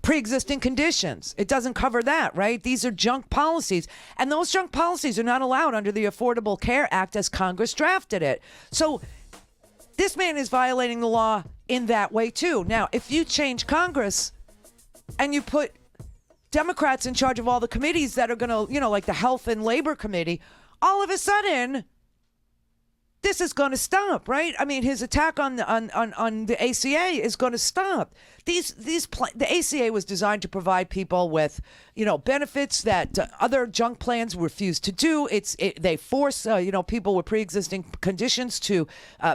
Pre-existing conditions. It doesn't cover that, right? These are junk policies. And those junk policies are not allowed under the Affordable Care Act as Congress drafted it. So this man is violating the law in that way, too. Now, if you change Congress and you put Democrats in charge of all the committees that are going to, like the Health and Labor Committee, all of a sudden, this is going to stop, right? I mean, his attack on the ACA is going to stop. The ACA was designed to provide people with, benefits that other junk plans refuse to do. They force, people with pre-existing conditions to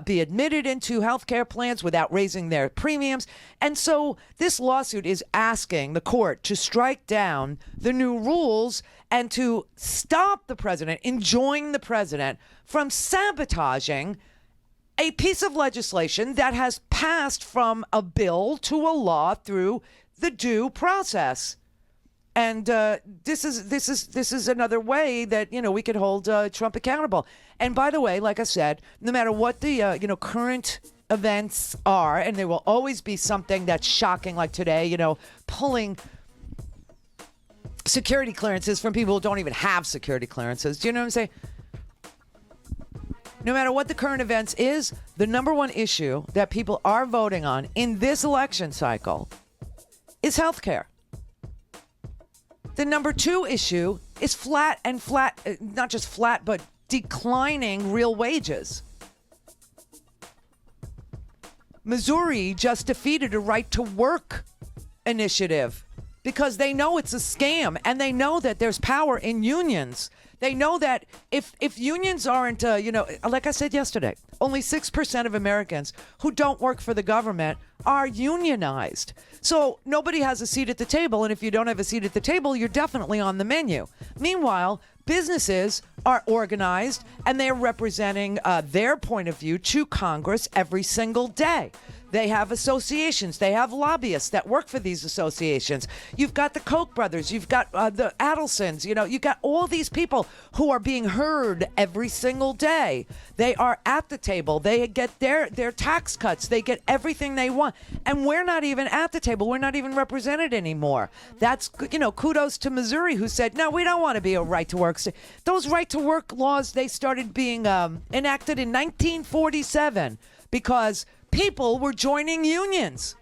be admitted into healthcare plans without raising their premiums. And so this lawsuit is asking the court to strike down the new rules and to stop the president, enjoin the president from sabotaging a piece of legislation that has passed from a bill to a law through the due process. And this is another way that we could hold Trump accountable. And by the way, like I said, no matter what the current events are, and there will always be something that's shocking, like today, pulling security clearances from people who don't even have security clearances. Do you know what I'm saying? No matter what the current events is, the number one issue that people are voting on in this election cycle is health care. The number two issue is not just flat, but declining real wages. Missouri just defeated a right to work initiative because they know it's a scam, and they know that there's power in unions. They know that if unions aren't, like I said yesterday, only 6% of Americans who don't work for the government are unionized. So nobody has a seat at the table, and if you don't have a seat at the table, you're definitely on the menu. Meanwhile, businesses are organized, and they're representing their point of view to Congress every single day. They have associations. They have lobbyists that work for these associations. You've got the Koch brothers. You've got the Adelsons. You've got all these people who are being heard every single day. They are at the table. They get their tax cuts. They get everything they want. And we're not even at the table. We're not even represented anymore. That's, kudos to Missouri, who said, no, we don't want to be a right to work state. Those right to work laws, they started being enacted in 1947 because people were joining unions.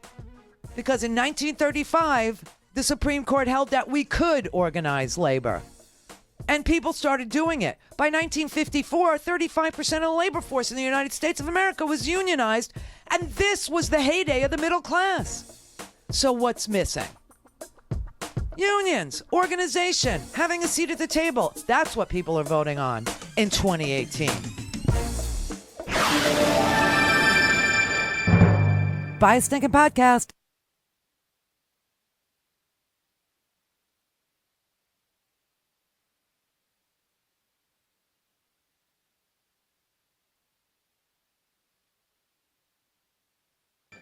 Because in 1935, the Supreme Court held that we could organize labor. And people started doing it. By 1954, 35% of the labor force in the United States of America was unionized. And this was the heyday of the middle class. So what's missing? Unions, organization, having a seat at the table. That's what people are voting on in 2018. Buy a stinking podcast.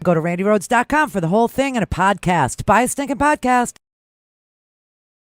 Go to randyrhodes.com for the whole thing and a podcast. Buy a stinking podcast.